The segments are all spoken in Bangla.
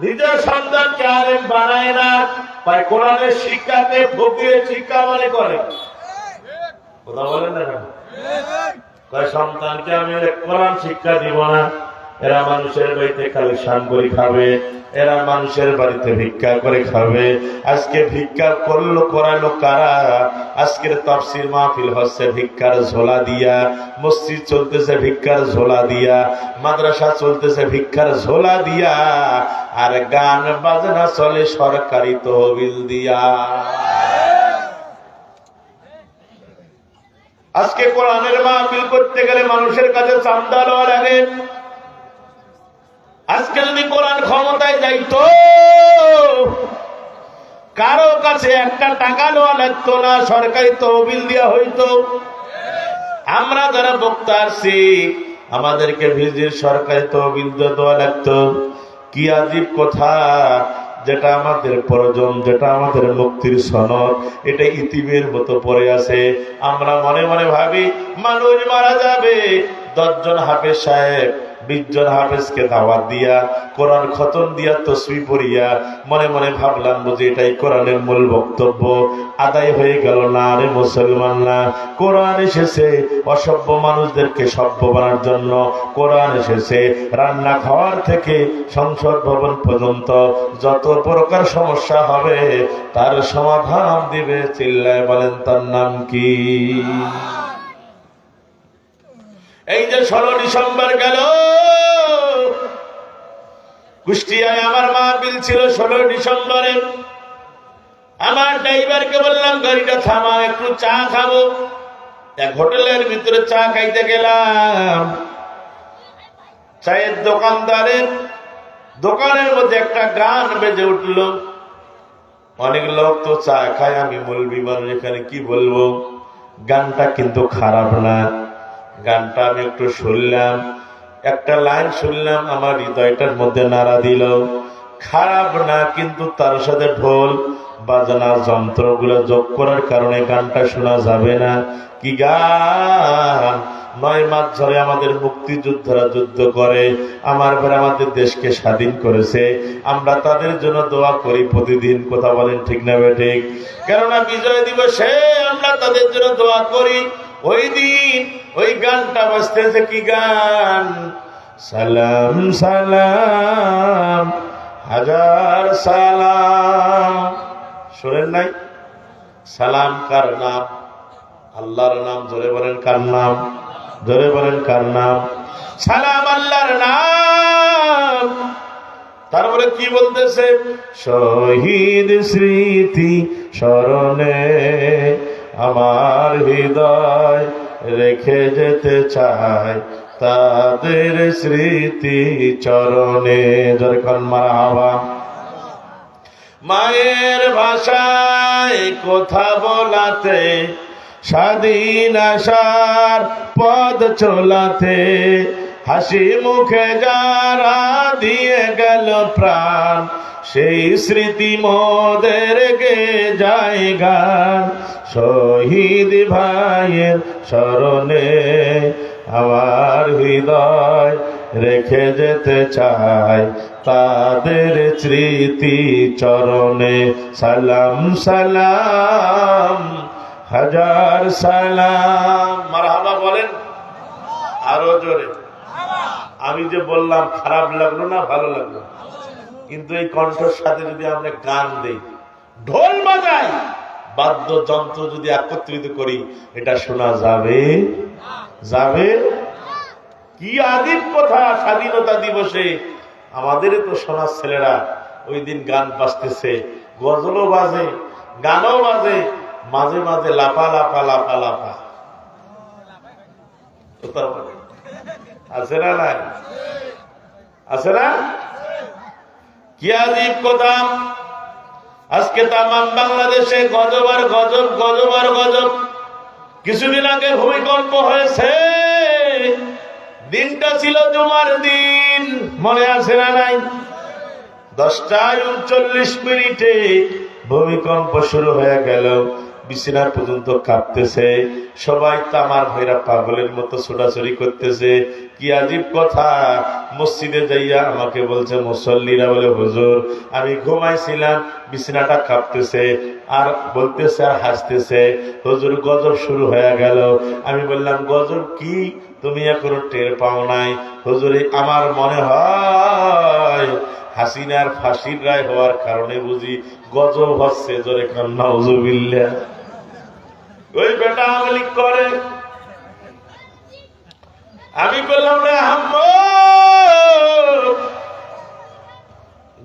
নিজের সন্তানকে আলেম বানায় না, তাই কোরআনের শিক্ষাকে ফকিরের শিক্ষা মনে করে। কথা বলেন না কেন? তাই সন্তানকে আমি কোরআন শিক্ষা দিব না, এরা মানুষের বাড়িতে খালি সাঙ্গরি খাবে, এরা মানুষের বাড়িতে ভিক্ষা করে খাবে। আজকে ভিক্ষা করালো কারা? আজকের তাফসীর মাহফিল হচ্ছে ভিক্ষার ঝোলা দিয়া, মসজিদ চলতেছে ভিক্ষার ঝোলা দিয়া, মাদ্রাসা চলতেছে ভিক্ষার ঝোলা দিয়া, আর গান বাজনা চলে সরকারি তহবিল দিয়া। আজকে কোরআনের মাহফিল করতে গেলে মানুষের কাছে চান্দা লওয়া লাগে। আজকে যদি কোরআন ক্ষমতায় যাইতো, কারো কাছে একটা টাকা নেওয়া লাগতো না, সরকারি তহবিল দেওয়া হইতো। আমরা যারা বক্তা আছি, আমাদেরকে ভিজির সরকারি তহবিল দেওয়া লাগতো। কি আজীব কথা! যেটা আমাদের প্রয়োজন, যেটা আমাদের মুক্তির সনদ, এটা ইতিমের মতো পড়ে আছে। আমরা মনে মনে ভাবি মানুষ মারা যাবে, 10 জন হাফেজ সাহেব 20 জন হাফেজকে দাওয়াত দিয়া, কোরআন খতম দিয়া, তসবিহ পড়িয়া মনে মনে ভাবলাম বুঝি এটাই কোরআনের মূল বক্তব্য। আদায় হয়ে গেল না রে মুসলমানরা। কোরআন এসেছে অসভ্য মানুষদেরকে সভ্য বানার জন্য। কোরআন এসেছে রান্নাঘর থেকে সংসদ ভবন পর্যন্ত যত প্রকার সমস্যা হবে তার সমাধান দিবে। চিল্লায় বলেন তার নাম কি? এই যে 16 ডিসেম্বর গেল, কুষ্টিয়ায় আমার মাহফিল ছিল 16 ডিসেম্বরে। আমার ড্রাইভারকে বললাম গাড়িটা থামা, একটু চা খাবো। এক হোটেলের ভিতরে চা খাইতে গেলাম। চায়ের দোকানের মধ্যে একটা গান বেজে উঠলো। অনেক লোক তো চা খায়, আমি মৌলবি মানুষ, এখানে কি বলবো। গানটা কিন্তু খারাপ না। গানটা আমি একটু শুনলাম, একটা লাইন শুনলাম, আমার হৃদয়টার মধ্যে নাড়া দিল। খারাপ না, কিন্তু তার সাথে ঢোল বাজনা যন্ত্রগুলো যোগ করার কারণে গানটা শোনা যাবে না। কি গান! 9 মাস ধরে আমাদের মুক্তিযোদ্ধারা যুদ্ধ করে আমাদের দেশকে স্বাধীন করেছে। আমরা তাদের জন্য দোয়া করি প্রতিদিন। কথা বলেন ঠিক না বেঠিক? কেননা বিজয় দিবসে আমরা তাদের জন্য দোয়া করি। ওই দিন ওই গানটা বাজতেছে। কি গান? সালাম সালাম হাজার সালাম। শোনেন নাই? সালাম কার নাম? আল্লাহর নাম। জোরে বলেন কার নাম? জোরে বলেন কার নাম? সালাম আল্লাহর নাম। তারপরে কি বলতেছে? শহীদ স্মৃতি স্মরণে আমার হৃদয় রেখে যেতে চায় তাদের স্মৃতি চরণে। যখন মারহাবা। মায়ের ভাষায় কথা বলাতে, স্বাধীন আশার পথ চলাতে, হাসি মুখে যারা দিয়ে গেল প্রাণ, সেই স্মৃতি মোদের গে জায়গা। শহীদ ভাইয়ের স্মরণে আমার হৃদয় রেখে যেতে চায় তাদের স্মৃতি চরণে। সালাম সালাম হাজার সালাম। মারহাবা বলেন আরো জোরে। আমি যে বললাম খারাপ লাগলো না ভালো লাগলো? কিন্তু এই কণ্ঠের সাথে যদি আমরা গান দেই, ঢোল বাজাই, বাদ্যযন্ত্র যদি একত্রিত করি, এটা শোনা যাবে? যাবে? কি আজীব কথা! স্বাধীনতা দিবসে আমাদের তো সোনার ছেলেরা ওই দিন গান বাজতেছে, গজলও বাজে, গানও বাজে, মাঝে মাঝে লাফা লাফা লাফা লাফা। আছে না? নাই? আছে না? কি আজীব কথা! আজকে তামাম বাংলাদেশে গজব আর গজব, গজব আর গজব। কিছুদিন আগে ভূমিকম্প হয়েছে, দিনটা ছিল জুমার দিন, মনে আছে না নাই? 10টা 39 মিনিটে ভূমিকম্প শুরু হয়ে গেল। বিছানা পর্যন্ত কাঁপতেছে, সবাই তামার ভাইরা পাগলের মতো ছোটাছুটি করতেছে। কি আজীব কথা, মসজিদে যাইয়া আমাকে বলছে মুসল্লিরা, বলে হুজুর আমি ঘুমাইছিলাম, বিছানাটা কাঁপতেছে, আর বলতেছে আর হাসতেছে, হুজুর গজব শুরু হয়ে গেল। আমি বললাম গজব কি, তুমি এখনো টের পাও নাই? হুজুরে আমার মনে হয় হাসিনার ফাঁসির রায় হওয়ার কারণে বুঝি গজব হচ্ছে। জোরে কান নাউজুবিল্লাহ। ওই বেটা আমলি করে। আমি বললাম রে আম্মু,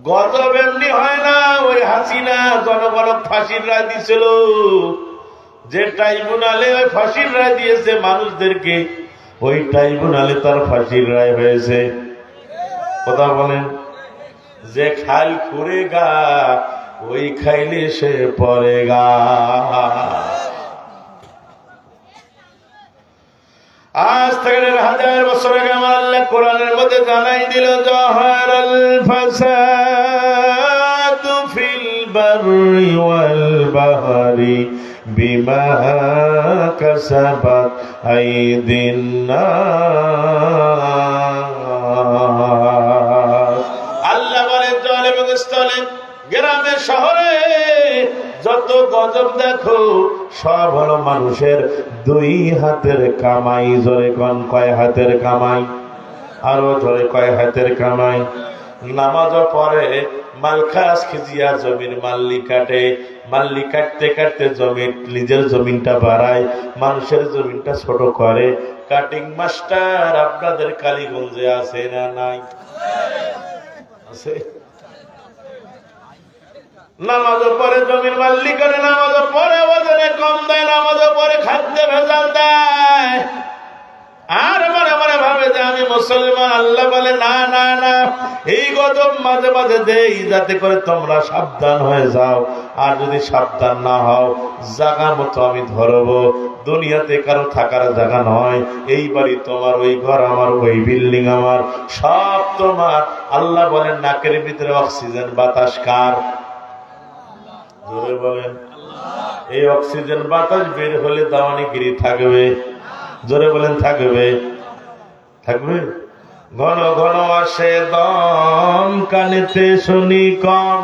গজব এমনি হয় না, ওই হাসিনা জনগণক ফাঁসির রায় দিছিল, যে ট্রাইব্যুনালে ওই ফাঁসির রায় দিয়েছে মানুষদেরকে, ওই ট্রাইব্যুনালে তার ফাঁসির রায় হয়েছে। কথা বলেন, যে খাল করেগা ওই খাইলে সে পড়েগা। আজ থেকে 1000 বছর আগে আমার আল্লাহ কোরআনের মধ্যে জানাই দিল, জাহারাল ফাসাদু ফিল বাররি ওয়াল বাহরি বিমা কাসাবাত আইদিন নাস। আল্লাহ বলেন জালেম স্থলে, গ্রামে শহরে যত গজব দেখো সব হলো মানুষের দুই হাতের কামাই। জোরে কোন কয় হাতের কামাই? আরো জোরে কয় হাতের কামাই? নামাজও পড়ে, মাল খাস খিজিয়া জমির মাল্লি কাটে, মাল্লি কাটতে কাটতে জমি নিজের জমিনটা বাড়ায়, মানুষের জমিনটা ছোট করে। কাটিং মাস্টার আপনাদের কালীগঞ্জে আছে না নাই? আছে। নামাজও পরে জমির মাল্লি করে, নামাজও পরে ওজনে কম দেয়, নামাজও পরে খাদ্যে ভেজাল দেয়, আর মনে মনে ভাবে যে আমি মুসলমান। আল্লাহ বলে না না না, এই গজব মাঝে মাঝে দেই যাতে করে তোমরা সাবধান হয়ে যাও, আর যদি সাবধান না হও জায়গা মতো আমি ধরবো। দুনিয়াতে কারো থাকার জায়গা নয়, এই বাড়ি তোমার, ওই ঘর আমার, ওই বিল্ডিং আমার, সব তোমার। আল্লাহ বলেন নাকের ভিতরে অক্সিজেন বাতাস কার? জোরে বলেন। এই অক্সিজেন বাতাস বের হলে দাওয়ানিগিরি থাকবে? জোরে বলেন থাকবে? থাকবে। ঘন ঘন আসে দম, কানেতে শুনি কম,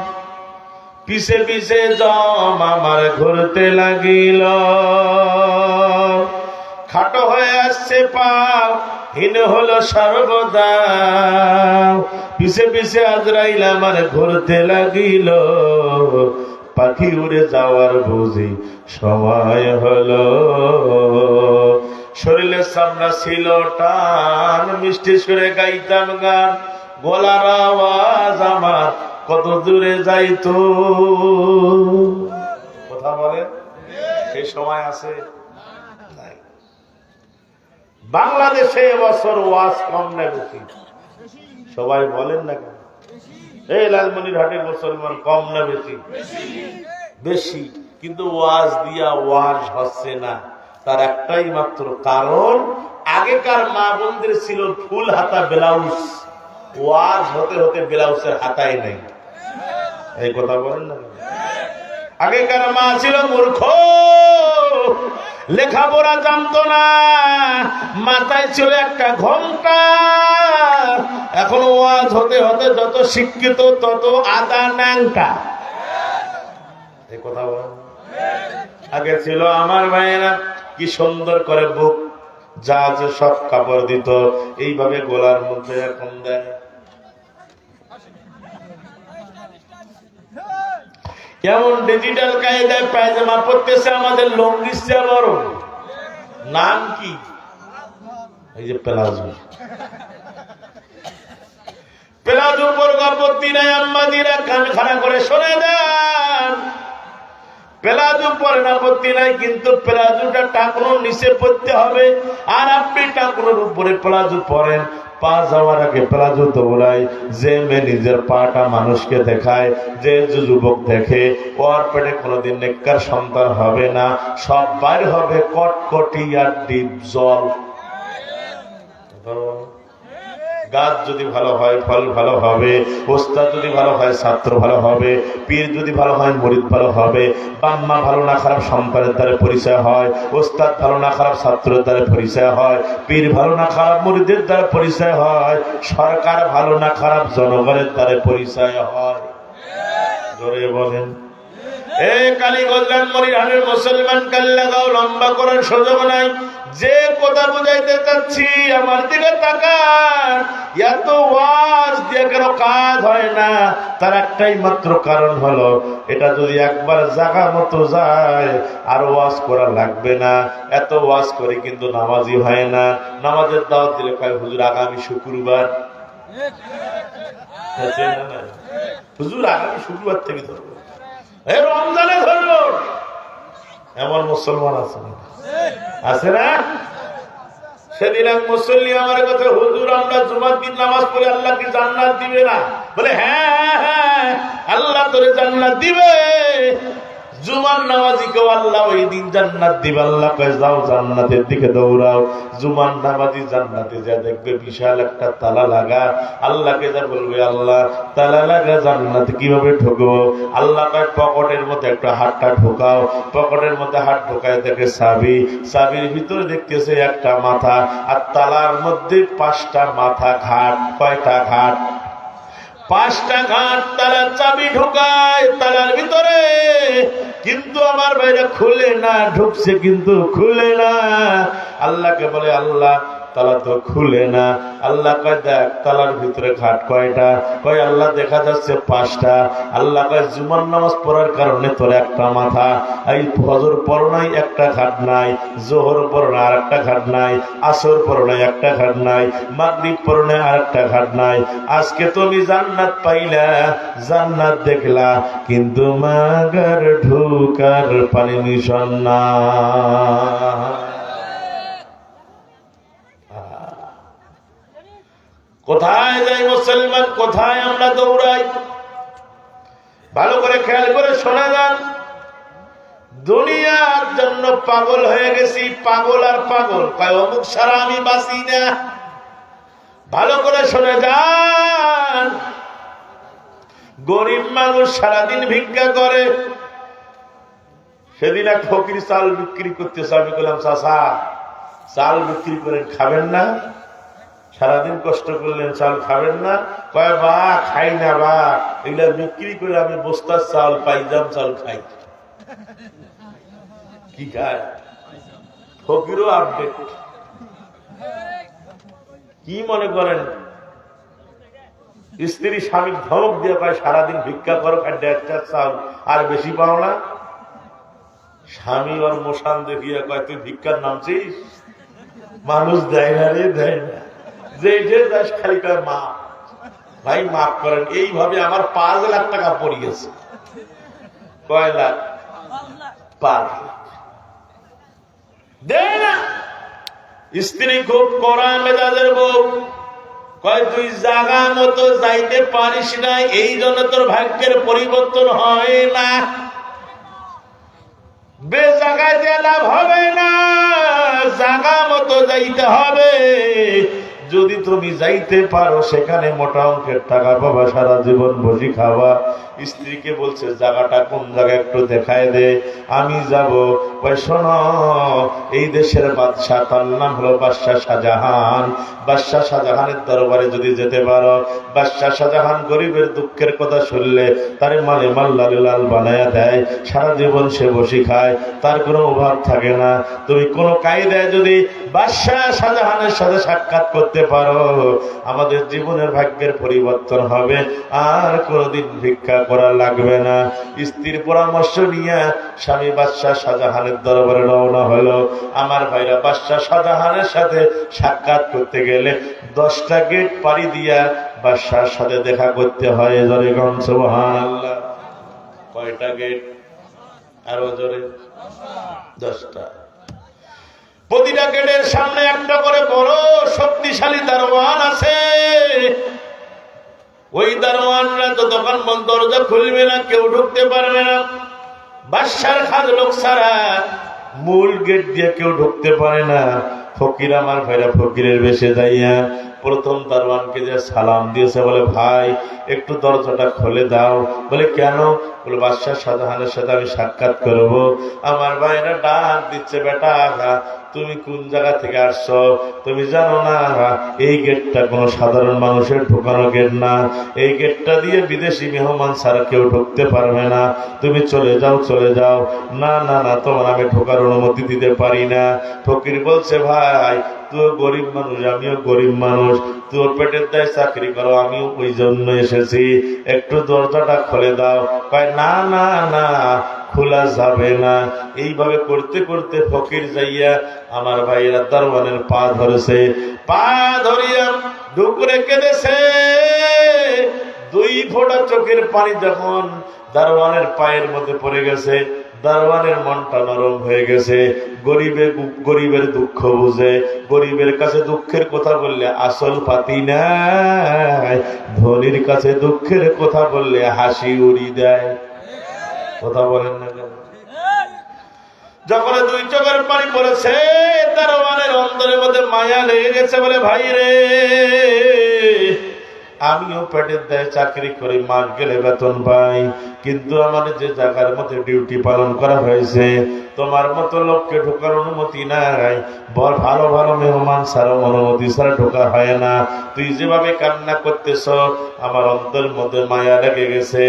পিছে পিছে জম আমার ঘুরতে লাগিল, খাটো হয়ে আসছে পাও, হীন হলো সর্বদা, পিছে পিছে আজরাইল আমার ঘুরতে লাগিল, পাখি উড়ে যাওয়ার বুঝি সময় হলো। শরীরের সামনা ছিল টান, মিষ্টি সুরে গাইতাম গান, গলার আওয়াজ আমার কত দূরে যাইতো। কথা বলে, সেই সময় আছে? বাংলাদেশে এবছর ওয়াজ কম না বেশি? সবাই বলেন না কেন? এই লালমনিরহাটের মুসলমান কম না বেশি? বেশি। কিন্তু ওয়াজ দিয়া ওয়াজ হচ্ছে না, তার একটাই মাত্র কারণ, আগেকার মা বোনদের ছিল ফুল হাতা ব্লাউজ, ওয়াজ হতে হতে ব্লাউজের হাতাই নেই। এই কথা বলেন না? আগেকার মা ছিল মূর্খ, লেখাপড়া জানতো না, মাথায় ছিল একটা ঘন্টা। এখন ওয়াজ হতে হতে যত শিক্ষিত তত আদা ন্যাংটা। এই কথা বলেন। আগে ছিল আমার ভাইয়েরা কি সুন্দর করে বুক যা যে সব কাপড় দিত, এইভাবে গোলার মধ্যে এখন দেয়। কেমন ডিজিটাল কায়দায় পায়জামা পরতেছে, আমাদের লঙ্গিস বড়। নাম কি? এই যে প্লাজো। প্লাজো পর আপত্তি নাই, আম্মাদিরা কান খাড়া করে শোনে দেন। প্লাজো পরে আপত্তি নাই, কিন্তু প্লাজোটা টাকনোর নিচে পড়তে হবে, আর আপনি টাকনোর উপরে প্লাজো পরেন। পা যাওয়ার আগে প্লাজো দৌড়ায়। যে মেয়ে নিজের পাটা মানুষকে দেখায়, যে যুবক দেখে, ওর পেটে কোনোদিন নেককার সন্তান হবে না, সব বাইর হবে কটকটি আর ডিপ জল। গাছ যদি ভালো হয় ফল ভালো হবে, ওস্তাদ যদি ভালো হয় ছাত্র ভালো হবে, পীর যদি ভালো হয় মুরিদ ভালো হবে। বাম্মা ভালো না খারাপ সন্তানের দ্বারা পরিচয় হয়, ওস্তাদ ভালো না খারাপ ছাত্রের দ্বারা পরিচয় হয়, পীর ভালো না খারাপ মুরিদের দ্বারা পরিচয় হয়, সরকার ভালো না খারাপ জনগণের দ্বারা পরিচয় হয়। জোরে বলেন। এই কালীগঞ্জ মরিহানের মুসলমান কাল্লাগাঁও লম্বা করার সুযোগ নাই। যে কথা বুঝাইতে চাচ্ছি আমার দিকে তাকান। এত ওয়াজ দিয়ে কেন কাজ হয় না? তার একটাই মাত্র কারণ হলো, এটা যদি একবার জায়গা মতো যায় আর ওয়াজ করা লাগবে না। এত ওয়াজ করে কিন্তু নামাজি হয় না। নামাজের দাওয়াত দিলে কয় হুজুর আগামী শুক্রবার, হুজুর আগামী শুক্রবার থেকে ধরবো, রমজানে ধরবো। এমন মুসলমান আছে না? আছে না? সেদিন এক মুসল্লি আমার কথা, হুজুর আমরা জুমার দিন নামাজ পড়ে আল্লাহ কি জান্নাত দিবে না? বলে হ্যাঁ হ্যাঁ আল্লাহ তোরে জান্নাত দিবে। জুমার নামাজিকেও আল্লাহ ওই দিন জান্নাত দিবে। আল্লাহ কয় যাও জান্নাতের দিকে দৌড়াও। জুমার নামাজি জান্নাতে যা দেখবে বিশাল একটা তালা লাগা। আল্লাহকে যা বলবে আল্লাহ তালা লাগা জান্নাতে কিভাবে ঢুকবো? আল্লাহ কয় পকেটের মধ্যে একটা হাতটা ঢোকাও। পকেটের মধ্যে হাত ঢোকায় দেখে চাবি, চাবির ভিতরে দেখতেছে একটা মাথা, আর তালার মধ্যে 5টা মাথা ঘাট। কয়টা ঘাট? 5টা ঘাট। তালার চাবি ঢোকায় তালার ভিতরে, কিন্তু আমার বাইরে খুলে না, ঢুকছে কিন্তু খুলে না। আল্লাহকে বলে আল্লাহ তালা তো খুলে না। আল্লাহ কয় দেখ তালার ভিতরে ঘাট কয়টা? কয় আল্লাহ দেখা যাচ্ছে 5টা। আল্লাহ কয় জুমার নামাজ পড়ার কারণে তোর একটা মাথা। এই ফজর পড়ো নাই একটা ঘাট নাই, জোহর পড়ো না আর একটা ঘাট নাই, আসর পড়ো নাই একটা ঘাট নাই, মাগরিব পড়ো না আর একটা ঘাট নাই। আজকে তুমি জান্নাত পাইলা, জান্নাত দেখলা, কিন্তু মাগার ঢুকার পারমিশন না। কোথায় যাই মুসলমান, কোথায় আমরা দৌড়াই? ভালো করে খেয়াল করে শোনা যান। দুনিয়ার জন্য পাগল হয়ে গেছি। পাগল আর পাগল, কয় অমুক সারা আমি বাঁচি না। ভালো করে শুনে যান। গরিব মানুষ সারাদিন ভিক্ষা করে। সেদিন এক ফকির চাল বিক্রি করতেছে। আমি বললাম চাচা চাল বিক্রি করেন, খাবেন না? সারাদিন কষ্ট করলেন, চাল খাবেন না? কয় বা খাই না বা, এগুলা বিক্রি করে আমি বস্তার চাল পাইজাম চাল খাই। কি খায়? ফকিরও আপডেট। কি মনে করেন স্ত্রী স্বামী ধমক দিয়ে পায় সারাদিন ভিক্ষা করো, 1.5 চাল আর বেশি পাও না? স্বামী ওর মোশান দেখিয়ে কয় তুই ভিক্ষার নামছিস? মানুষ দেয় না রে, দেয় না। যে খালি কয় মা ভাই মাফ করেন। এইভাবে আমার 5 লাখ টাকা পড়িয়েছে। কয় লাখ? 5 লাখ দেয় না। স্ত্রী খুব কড়া মেজাজের বউ। কয় তুই জাগা মতো যাইতে পারিস না, এই জন্য তোর ভাগ্যের পরিবর্তন হয় না। বেজাগায় যে লাভ হবে না, জাগা মতো যাইতে হবে। যদি তুমি যাইতে পারো সেখানে মোটা অঙ্কের টাকা পাবা, সারা জীবন বসি খাওয়া। স্ত্রীকে বলছে জায়গাটা কোন জায়গায় একটু দেখায় দে, আমি যাব। শোনো, এই দেশের বাদশাহ, তার নাম হলো বাদশাহ শাহজাহান। বাদশাহ শাহজাহানের দরবারে যদি যেতে পারো, বাদশাহ শাহজাহান গরিবের দুঃখের কথা শুনলে তারে মালে মাল্লাল লাল বানায়া দেয়। সারা জীবন সে বসি খায়, তার কোনো অভাব থাকে না। তুমি কোনো কায়দায় যদি বাদশাহ শাহজাহানের সাথে সাক্ষাৎ করতে পারো, আমাদের জীবনের ভাগ্যের পরিবর্তন হবে, আর কোনদিন ভিক্ষা করা লাগবে না। স্ত্রীর পরামর্শ নিয়ে স্বামী বাদশাহ শাহজাহানের দরবারে রওনা হলো। আমার ভাইরা, বাদশাহ শাহজাহানের সাথে সাক্ষাৎ করতে গেলে 10টা গেট পাড়ি দিয়া বাদশাহর সাথে দেখা করতে হয়। জোরে গণ সুবহানাল্লাহ। কয়টা গেট? আরো জোরে। 10টা। প্রতিটা গেটের সামনে একটা করে বড় শক্তিশালী দারোয়ান আছে। ওই দারোয়ানরা যতক্ষণ দরজা খুলবে না কেউ ঢুকতে পারবে না। বাদশার খাস লোক ছাড়া মূল গেট দিয়ে কেউ ঢুকতে পারে না। ফকির আমার ভাইরা ফকিরের বেশে যাইয়া প্রথম দারোয়ানকে যে সালাম দিয়েছে, বলে ভাই একটু দরজাটা খুলে দাও। বলে কেন? বলে বাদশাহ শাহজাহানের সাথে আমি সাক্ষাৎ করব। আমার ভাইরা ডাক দিচ্ছে, বেটা তুমি কোন জায়গা থেকে আসছো? তুমি জানো না এই গেটটা কোনো সাধারণ মানুষের ঢোকানো গেট না, এই গেটটা দিয়ে বিদেশি মেহমান ছাড়া কেউ ঢুকতে পারবে না, তুমি চলে যাও চলে যাও। না না না, তোমার আমি ঢোকার অনুমতি দিতে পারি না। ফকির বলছে ভাই তুই গরিব মানুষ, আমিও গরিব মানুষ, তোর পেটের দায় চাকরি করো, আমিও ওই জন্য এসেছি, একটু দরজাটা খুলে দাও। কয় না না না, খোলা যাবে না। এইভাবে করতে করতে ফকির যাইয়া আমার ভাইয়েরা দারোয়ানের পা ধরেছে, পা ধরিয়া ঢুকরে কেঁদেছে। 2 ফোঁটা চোখের পানি যখন দারোয়ানের পায়ের মধ্যে পড়ে গেছে, দারোয়ানের মনটা নরম হয়ে গেছে। গরিবের দুঃখ বুঝে, গরিবের কাছে দুঃখের কথা বললে আসল পাতি নাই, ধনীর কাছে দুঃখের কথা বললে হাসি উড়ি দেয়। কথা বলেন না কেন? যখন 2 চোখের পানি পড়েছে, দারোয়ানের অন্তরের মধ্যে মায়া লেগে গেছে। বলে ভাই রে, আমিও পেটের দায়ে চাকরি করে মাস গেলে বেতন পাই, কিন্তু আমাদের যে জায়গার মধ্যে ডিউটি পালন করা হয়েছে, তোমার মতো লোককে ঢোকার অনুমতি নাই, ভালো ভালো মেহমান ছাড়া অনুমতি ছাড়া ঢোকা হয় না। তুই যেভাবে কান্না করতেছ আমার অন্তরের মধ্যে মায়া লেগে গেছে।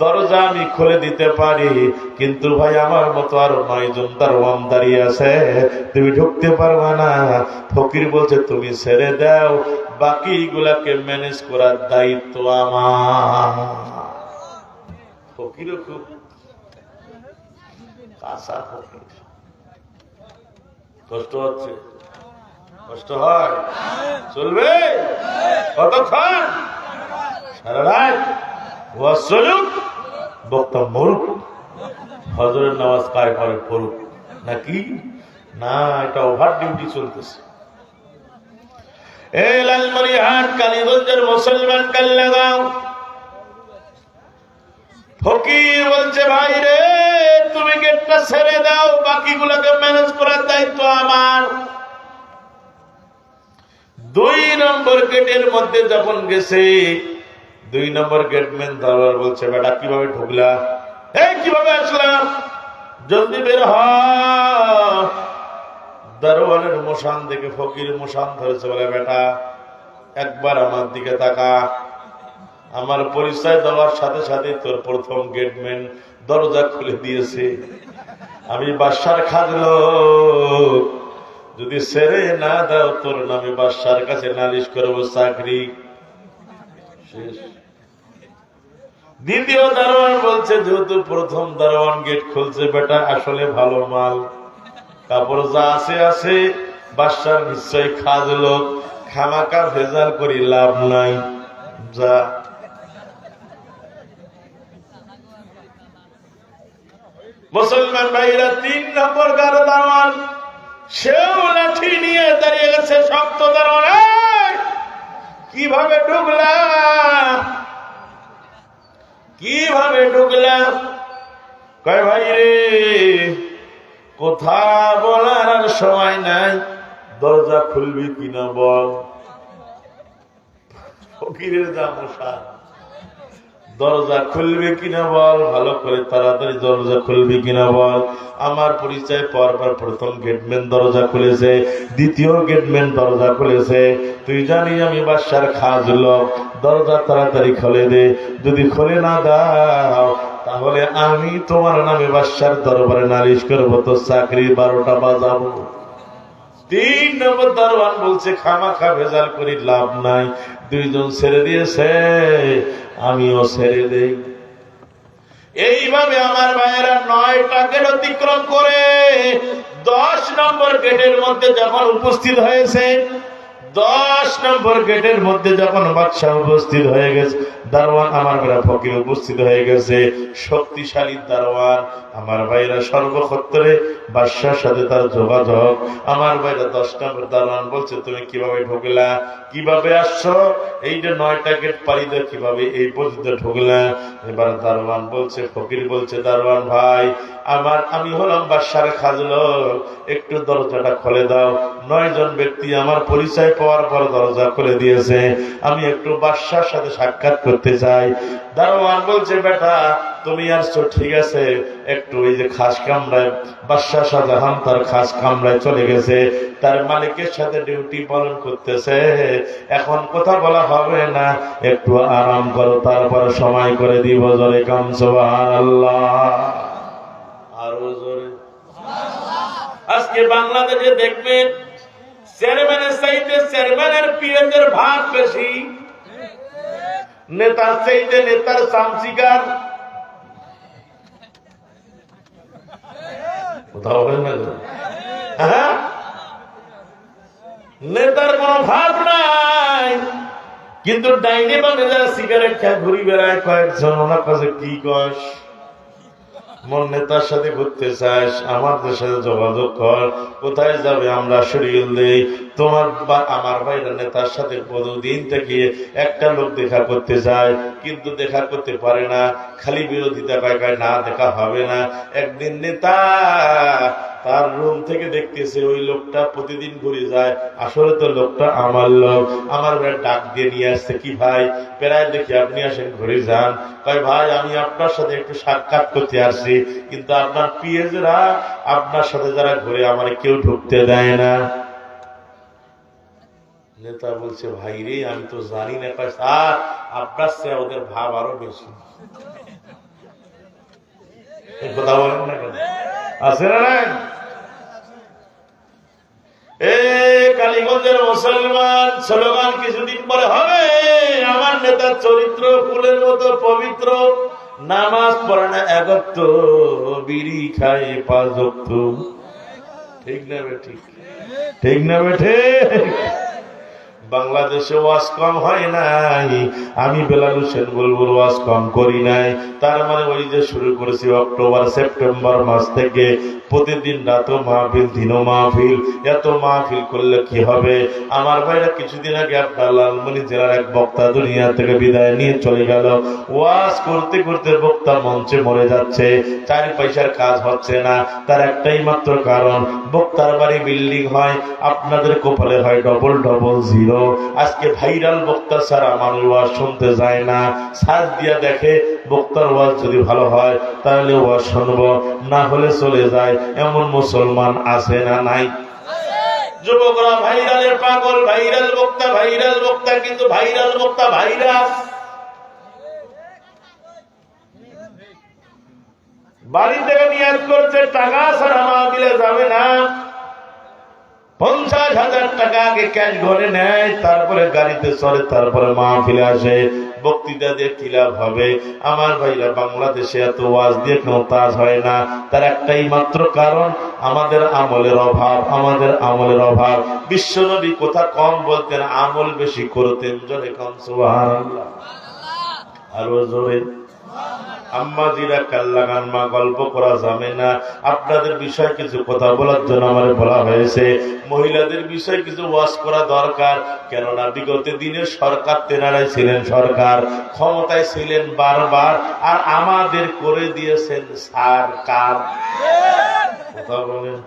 দরজা আমি খুলে দিতে পারি, কিন্তু ভাই আমার মতো আরো 9 জন দারোয়ান দাঁড়িয়ে আছে, তুমি ঢুকতে পারবে না। ফকির বলছে তুমি ছেড়ে দাও, বাকিগুলাকে ম্যানেজ করার দায়িত্ব আমার। ফকিরও খুব কাঁচা ফকির, কষ্ট হচ্ছে, কষ্ট হয়, চলবে কতক্ষণ? সারা রাত ওয়াজ চলুক, বক্তা মরুক, হজরের নামাজ কায় করে পড়ুক, নাকি না এটা ওভার ডিউটি চলতেছে। এই লালমনিরহাট কালীগঞ্জের মুসলমান কাল্লাগাঁও ফকির বলছে ভাই রে, তুমি গেটটা ছেড়ে দাও, বাকিগুলোকে ম্যানেজ করার দায়িত্ব আমার। 2 নম্বর গেটের মধ্যে যখন গেছে, 2 নম্বর গেটম্যান দারোয়ান বলছে বেটা কিভাবে ঢুকলা? এই কিভাবে আসলাম? জলদি বের হ। দারোয়ানের মোশান দেখে ফকির মোশান ধরেছে, বলে বেটা একবার আমার দিকে তাকা। আমার পরিচয় দেওয়ার সাথে সাথে তোর প্রথম গেটম্যান দরজা খুলে দিয়েছে। আমি বাদশার খাজলো, যদি ছেড়ে না দাও তোর নামে বাদশার কাছে নালিশ করবো, চাকরি শেষ। দ্বিতীয় দারোয়ান বলছে যেহেতু প্রথম দারোয়ান গেট খুলছে, বেটা আসলে ভালো মাল, কাপড় যা আছে আছে, বাদশার নিশ্চয়ই খাজলো, খামাকা ভেজাল করি লাভ নাই, যা। মুসলমান ভাইরা 3 নম্বর দারোয়ান, সেও লাঠি নিয়ে দাঁড়িয়ে গেছে, শক্ত দারোয়ান। কিভাবে ঢুকলা? কিভাবে ঢুকলা? কয় ভাই রে, কথা বলার আর সময় নাই, দরজা খুলবি কিনা বল। ফকিরের জামশা, দরজা খুলবি কিনা বল, ভালো করে তাড়াতাড়ি দরজা খুলবি কিনা বল। আমার পরিচয় পরপর প্রথম গেটম্যান দরজা খুলেছে, দ্বিতীয় গেটম্যান দরজা খুলেছে। তুই জানি আমি বাদশার খাজ লোক, দরজা তাড়াতাড়ি খুলে দে, যদি খুলে না দাও তাহলে আমি তোমার নামে বাদশার দরবারে নালিশ করবো, তো চাকরি 12টা বাজাবো। 3 নম্বর দারোয়ান বলছে খামাখা ভেজাল করি লাভ নাই, 2 জন ছেড়ে দিয়েছে, আমিও ছেড়ে দেই। এইভাবে আমার ভাইয়েরা 9টা গেট অতিক্রম করে 10 নম্বর গেটের মধ্যে যখন উপস্থিত হয়েছে, 10 নম্বর গেটের মধ্যে যখন বাদশা উপস্থিত হয়ে গেছে, দারোয়ান আমার ভাইরা ফকির উপস্থিত হয়ে গেছে, শক্তিশালী দারোয়ান। আমার ভাইরা সর্বক্ষেত্রে বাদশার সাথে তার যোগাযোগ। আমার ভাইরা 10 নম্বর দারোয়ান বলছে, তুমি কিভাবে ঢুকলা, কিভাবে আসছো, এই যে 9টা গেট পাড়ি দিয়ে কিভাবে এই পর্যন্ত ঢুকলা? এবার দারোয়ান বলছে, ফকির বলছে, দারোয়ান ভাই, আমি হলাম বাদশার খাজলোক, একটু দরজাটা খুলে দাও। 9 জন ব্যক্তি আমার পরিচয় পাওয়ার পর দরজা খুলে দিয়েছে, আমি একটু বাদশার সাথে সাক্ষাৎ করতে চাই। দারোয়ান বলছে, বেটা তুমি আসছো ঠিক আছে, একটু ওই যে খাস কামরায়, বাদশাহ শাহজাহান তার খাস কামরায় চলে গেছে, তার মালিকের সাথে ডিউটি পালন করতেছে, এখন কথা বলা হবে না, একটু আরাম করো, তারপর সময় করে দিব। জোরে কাম সুবহানাল্লাহ, আরো জোরে। আজকে বাংলাদেশে দেখবেন চেয়ারম্যানের চাইতে চেয়ারম্যানের পিএসের ভাগ বেশি, নেতার চাইতে নেতার চামচিকার। কোথাও হয় না, হ্যাঁ, নেতার কোনো ভাব নাই, কিন্তু ডাইনে বামে যারা সিগারেট খেয়ে ঘুরি বেড়ায় কয়েকজন, ওনার কাছে কি কস, মন নেতার সাথে ঘুরতে চাস, আমাদের সাথে যোগাযোগ কর, কোথায় যাবে আমরা শরীর দেই। তোমার আমার ভাইরা নেতার সাথে প্রতিদিন থেকে একটা লোক দেখা করতে যায়, কিন্তু দেখা করতে পারে না, খালি বিরোধিতা পায়, না দেখা হবে না। একদিন নেতা তার রুম থেকে দেখতেছে ওই লোকটা প্রতিদিন ঘুরে যায়, আসলে তো লোকটা আমার লোক। আমার ভাই ডাক দিয়ে নিয়ে আসছে, কি ভাই, প্রায় দেখি আপনি আসেন ঘুরে যান। কয়, ভাই আমি আপনার সাথে একটু সাক্ষাৎ করতে আসছি, কিন্তু আপনার পিএসরা আপনার সাথে যারা ঘুরে আমার কেউ ঢুকতে দেয় না। নেতা বলছে, ভাই রে আমি তো জানি না। কয়, স্যার আপনার চেয়ে ওদের ভাব আরো বেশি। কথা বলেন না কেন, আছে না? কালীগঞ্জের মুসলমান স্লোগান কিছুদিন পরে হবে, আমার নেতার চরিত্র ফুলের মতো পবিত্র, নামাজ পড়ে না 1 ওয়াক্ত, বিড়ি খায় 5 ওয়াক্ত। ঠিক না বেঠিক? ঠিক না বেঠে? বাংলাদেশে ওয়াজ কম হয় নাই, আমি বেলাল হোসেন বুলবুল ওয়াজ কম করি নাই। তার মানে ওই যে শুরু করেছি অক্টোবর সেপ্টেম্বর মাস থেকে, প্রতিদিন রাতও মাহফিল, দিনও মাহফিল। এত মাহফিল করলে কি হবে? আমার ভাইরা কিছুদিন আগে আপনার লালমনি জেলার এক বক্তা দুনিয়া থেকে বিদায় নিয়ে চলে গেল। ওয়াজ করতে করতে বক্তা মঞ্চে মরে যাচ্ছে, 4 পয়সার কাজ হচ্ছে না। তার একটাই মাত্র কারণ, বক্তার বাড়ি বিল্ডিং হয়, আপনাদের কপালে হয় ডবল ডবল জিরো। আজকে ভাইরাল বক্তা ছাড়া মানুষ ওয়াজ শুনতে যায় না। সার্চ দিয়া দেখে বক্তার ওয়াজ যদি ভালো হয় তাহলে ওয়াজ শুনবো, না হলে চলে যায়। এমন মুসলমান আছে না নাই? যুবকরা ভাইরালের পাগল, ভাইরাল বক্তা, কিন্তু ভাইরাল বক্তা ভাইরাস। বাড়ি থেকে নিয়াত করছে, টাকা ছাড়া মাহফিলে যাবে না। 50,000 টাকা আগে ক্যাশ ঘরে নেয়, তারপরে গাড়িতে চড়ে, তারপরে মাহফিলে আসে। বক্তৃতা দিয়ে কি লাভ হবে? আমার ভাইরা বাংলাদেশে এত ওয়াজ দিয়ে কোনো কাজ হয় না। তার একটাই মাত্র কারণ, আমাদের আমলের অভাব, আমাদের আমলের অভাব। বিশ্বনবী কথা কম বলতেন, আমল বেশি করতেন। জোরে কাম সুবহানাল্লাহ, আরো জোরে। আম্মাজিরা কাল্লাগান মা, গল্প করা যাবে না। আপনাদের বিষয়ে কিছু কথা বলার জন্য আমার বলা হয়েছে। মহিলাদের বিষয়ে কিছু ওয়াজ করা দরকার, কেননা বিগত দিনের সরকার, তেনারাই ছিলেন সরকার, ক্ষমতায় ছিলেন বারবার, আর আমাদের করে দিয়েছেন সরকার। কথা বলেন।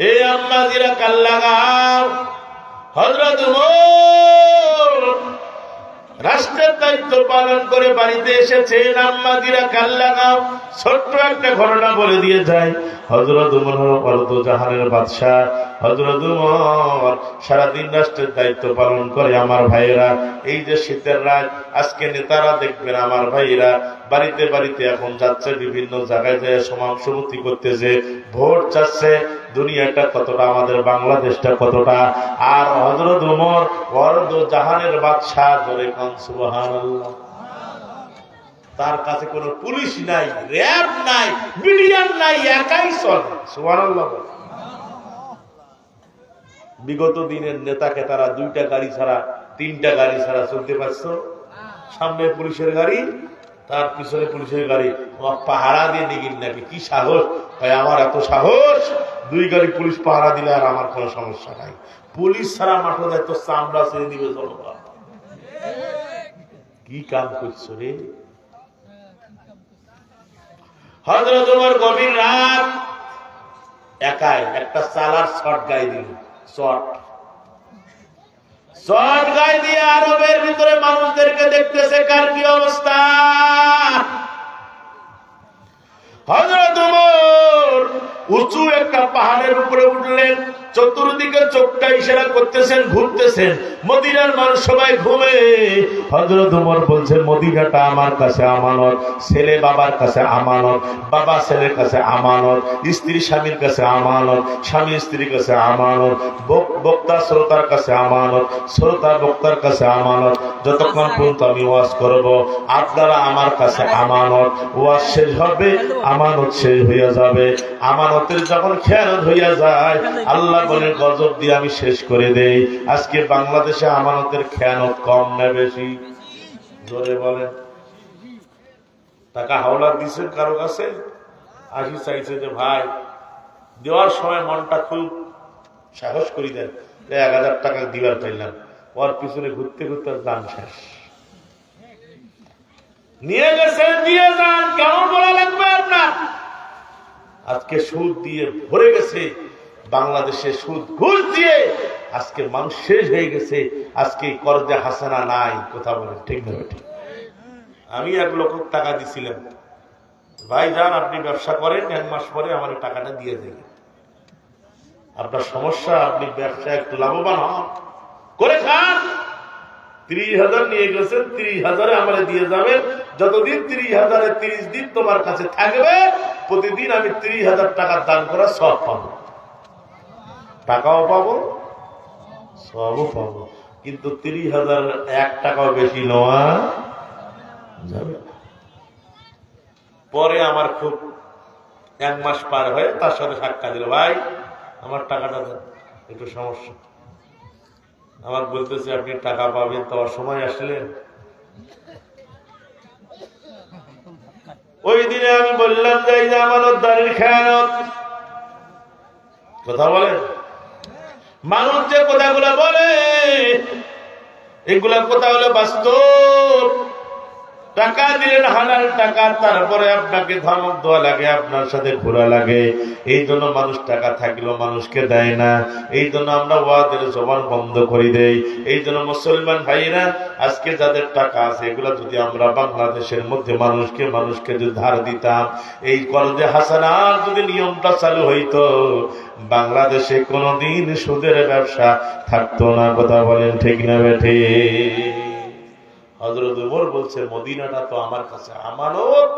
এই আম্মাজিরা কাল্লাগান, হযরত ওমর রাষ্ট্রের দায়িত্ব পালন করে বাড়িতে এসেছেন। আম্মাজিরা কাল্লাগাঁও, ছোট্ট একটা ঘটনা বলে দিয়ে যায়। হযরত ওমর জাহানের বাদশাহ, হযরত ওমর সারাদিন রাষ্ট্রের দায়িত্ব পালন করে। আমার ভাইয়েরা, এই যে শীতের রাত, আজকে নেতারা দেখবেন আমার ভাইয়েরা বাড়িতে বাড়িতে এখন যাচ্ছে, বিভিন্ন জায়গায় যায় সমাবেশ করতেছে, ভোট চাচ্ছে। দুনিয়াটা কতটা, আমাদের বাংলাদেশটা কতটা। আর হযরত ওমর জাহানের বাদশাহ, ধরে কান সুবহানাল্লাহ, তার কাছে কোনো পুলিশ নাই, র‍্যাব নাই, মিডিয়াম নাই, একাই চলে। সুবহানাল্লাহ। বিগত দিনের নেতাকে তারা 2টা গাড়ি ছাড়া, 3টা গাড়ি ছাড়া চলতে পারছো? সামনে পুলিশের গাড়ি, তার পিছনে পুলিশের গাড়ি, পাহারা দিয়ে নিগিন নাকি, কি সাহস ভাই, আমার এত সাহস, 2 গাড়ি পুলিশ পাহারা দিলে আর আমার কোনো সমস্যা নাই। পুলিশ ছাড়া মাঠে দেয় তো চামড়া ছেড়ে দিবে জনগণ। কি কাম করছো রে? হযরত ওমর গভীর রাত একাই একটা চালার শট গায়ে দিল, শট গায়ে দিয়ে আরবের ভিতরে মানুষদেরকে দেখতেছে কার কি অবস্থা। হযরত ওমর উঁচু একটা পাহাড়ের উপরে উঠলেন, চতুর্দিকে চোখটা ইশারা করতেছেন, ঘুরতেছেন। মদিনার মানুষ সবাই ঘুমে। হযরত ওমর বলছেন, মদিনাটা আমার কাছে আমানত, ছেলে বাবার কাছে আমানত, বাবা ছেলের কাছে আমানত, স্ত্রী স্বামীর কাছে আমানত, স্বামী স্ত্রীর কাছে আমানত, বক্তা শ্রোতার কাছে আমানত, শ্রোতা বক্তার কাছে আমানত। যতক্ষণ পর্যন্ত আমি ওয়াজ করব আপনারা আমার কাছে আমানত। ওয়াজ শেষ হবে, আমানত শেষ হইয়া যাবে। আমানতের যখন খেয়ানত হইয়া যায়, আল্লাহ বলে গজব দিয়ে আমি শেষ করে দেই। আজকে বাংলাদেশে আমানতের খেয়ানত কম না বেশি? জোরে বলেন। টাকা হাওলা দিচ্ছেন কারো কাছে, আসি চাইছে যে ভাই দেওয়ার সময় মনটা খুব সাহস করি দেন, 1000 টাকা দিবার পাইলাম, ওর পিছনে ঘুরতে ঘুরতে দান শেষ। নিয়ে গেছেন, দিয়ে যান, কেমন বলা লাগবে আপনার? আজকে সুদ দিয়ে ভরে গেছে বাংলাদেশে, সুদ ঘুষ দিয়ে আজকে মানুষ শেষ হয়ে গেছে। আজকে করজে হাসানা নাই, কথা বলেন ঠিক না ঠিক? আমি 1 লক্ষ টাকা দিছিলাম, ভাই যান আপনি ব্যবসা করেন, 1 মাস পরে আমার টাকাটা দিয়ে দেবেন। আপনার সমস্যা, আপনি ব্যবসা একটু লাভবান হন, করে খান। 30,000 নিয়ে গেছেন, 30,000 আমার দিয়ে যাবেন। যতদিন 30,000-এ 30 দিন তোমার কাছে থাকবে, প্রতিদিন আমি 30,000 টাকা দান করার সব পাবো, টাকাও পাবো, সবও পাবো। কিন্তু 30,000 1 টাকাও বেশি নেওয়া যাবে না। পরে আমার খুব 1 মাস পার হয়ে তার সাথে সাক্ষাৎ দিল, ভাই আমার টাকাটা দেন, একটু সমস্যা। আমার বলতেছে আপনি টাকা পাবেন তো সময় আসলেন। ওই দিনে আমি বললাম যে এই যে আমানতদারির খেয়ানত, কথা বলেন। মানুষ যে কথাগুলো বলে এগুলা কথা হলো বাস্তব। টাকা দিলেন হালাল টাকা, তারপরে আপনাকে ধমক দেওয়া লাগে, আপনার সাথে ঘোরা লাগে। এই জন্য মানুষ টাকা থাকলেও মানুষকে দেয় না। এই জন্য আমরা ওয়াদের জবান বন্ধ করে দেই। এই জন্য মুসলমান ভাইরা, আজকে যাদের টাকা আছে এগুলা যদি আমরা বাংলাদেশের মধ্যে মানুষকে যদি ধার দিতাম, এই করজে হাসানার যদি নিয়মটা চালু হইতো, বাংলাদেশে কোনোদিন সুদের ব্যবসা থাকতো না। কথা বলেন ঠিক না বেঠে? হযরত ওমর বলছে, মদিনাটা তো আমার কাছে আমানত,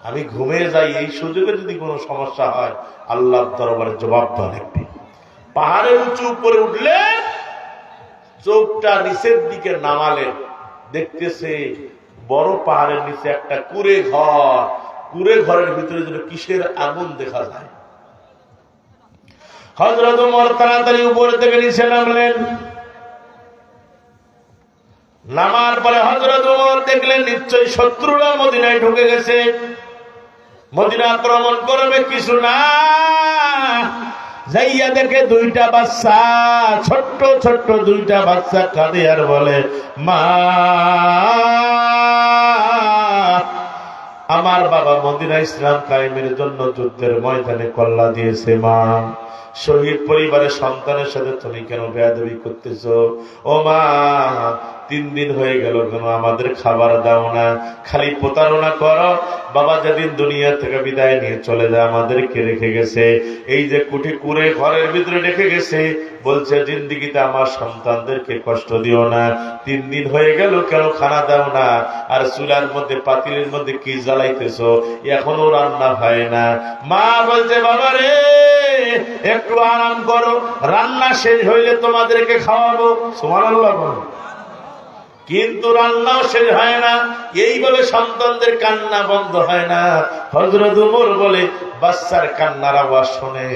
আমি ঘুমিয়ে যাই, এই সুযোগে যদি কোনো সমস্যা হয় আল্লাহর দরবারে জবাব দেওয়া লাগবে। পাহাড়ের উঁচু উপরে উঠলেন, চোখটা নিচের দিকে নামালেন, দেখতেছে বড় পাহাড়ের নিচে একটা কুঁড়ে ঘর। কুঁড়ে ঘরের ভিতরে যেন কিসের আগুন দেখা যায়। হযরত ওমর তাড়াতাড়ি উপর থেকে নিচে নামলেন। নামার পরে হযরত ওমর দেখলেন নিশ্চয়ই শত্রুরা মদিনায় ঢুকে গেছে, মদিনা আক্রমণ করবে, কিছু না। যাইয়া দেখে 2টা বাচ্চা, ছোট্ট ছোট্ট 2টা বাচ্চা কাঁদে আর বলে, মা আমার বাবা মদিনা ইসলাম কায়েমের জন্য যুদ্ধের ময়দানে কল্লা দিয়েছে। মা, শহীদ পরিবারের সন্তানের সাথে তুমি কেন বেয়াদবি করতেছো? ও মা, 3 দিন হয়ে গেল কেন আমাদের খাবার দাও না? খালি প্রতারণা করো। বাবা যেদিন দুনিয়া থেকে বিদায় নিয়ে চলে যায় আমাদেরকে রেখে গেছে, এই যে কুঠি কুড়ে ঘরের ভিতরে রেখে গেছে, বলছে জিন্দিগিতে আমার সন্তানদেরকে কষ্ট দিও না। 3 দিন হয়ে গেল কেন খানা দাও না? আর চুলার মধ্যে পাতিলের মধ্যে কি জ্বালাইতেছো, এখনো রান্না হয় না। মা বলছে, বাবা রে একটু আরাম করো, রান্না শেষ হইলে তোমাদেরকে খাওয়াবো। সুবহানাল্লাহ বলো। কিন্তু রান্নাও শেষ হয় না, এই বলে সন্তানদের কান্না বন্ধ হয় না। হযরত ওমর বলে, বাচ্চার কান্নার আওয়াজ শুনে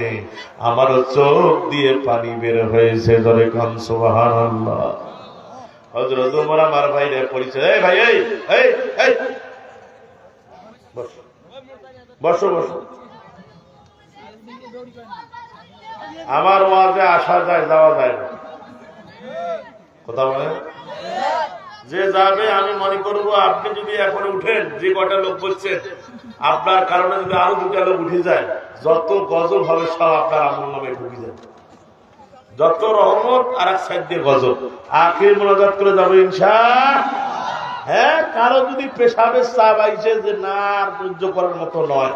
আমারও চোখ দিয়ে পানি বের হয়েছে। ধরে কান সুবহানাল্লাহ। হযরত ওমর আমার ভাইরে পরিচয়, এই ভাই, এই এই এই বসো বসো বসো। আমার ওয়াজে আসা যায়, যাওয়া যায় না, কথা বলে যে যাবে। আমি মনে করবো আপনি যদি এখন উঠেন, যে কটা লোক বলছেন, আপনার কারণে যদি আরো দুটা লোক উঠে যায়, যত গজব হবে সব আপনার আমল নামে ঢুকে যায়, যত রহমত আর এক সাইড দিয়ে গজব। আখির মোনাজাত করে যাবে ইনশাআল্লাহ। হ্যাঁ, কারো যদি পেশাবের চাপ আইছে যে না আর সহ্য করার মতো নয়,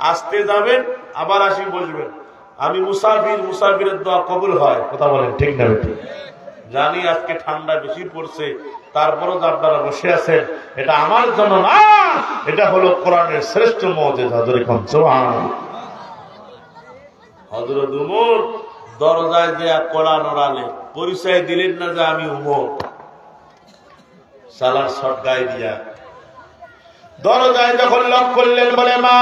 আসতে যাবেন, আবার আসি বসবেন। আমি মুসাফির, মুসাফিরের দোয়া কবুল হয়, কথা বলেন ঠিক না বেঠিক? জানি আজকে ঠান্ডা বেশি পড়ছে, তারপরও যে আপনারা বসে আছেন, এটা আমার জন্য না, এটা হলো কোরআনের শ্রেষ্ঠ মুজিজা। হযরত সুবহানাল্লাহ। হযরত ওমর দরজায় যে কড়া নড়ালে, পরিচয় দিলেন না যে আমি ওমর, সালার শট গায়ে দিয়া দরজায় যখন লক করলেন, বলে মা।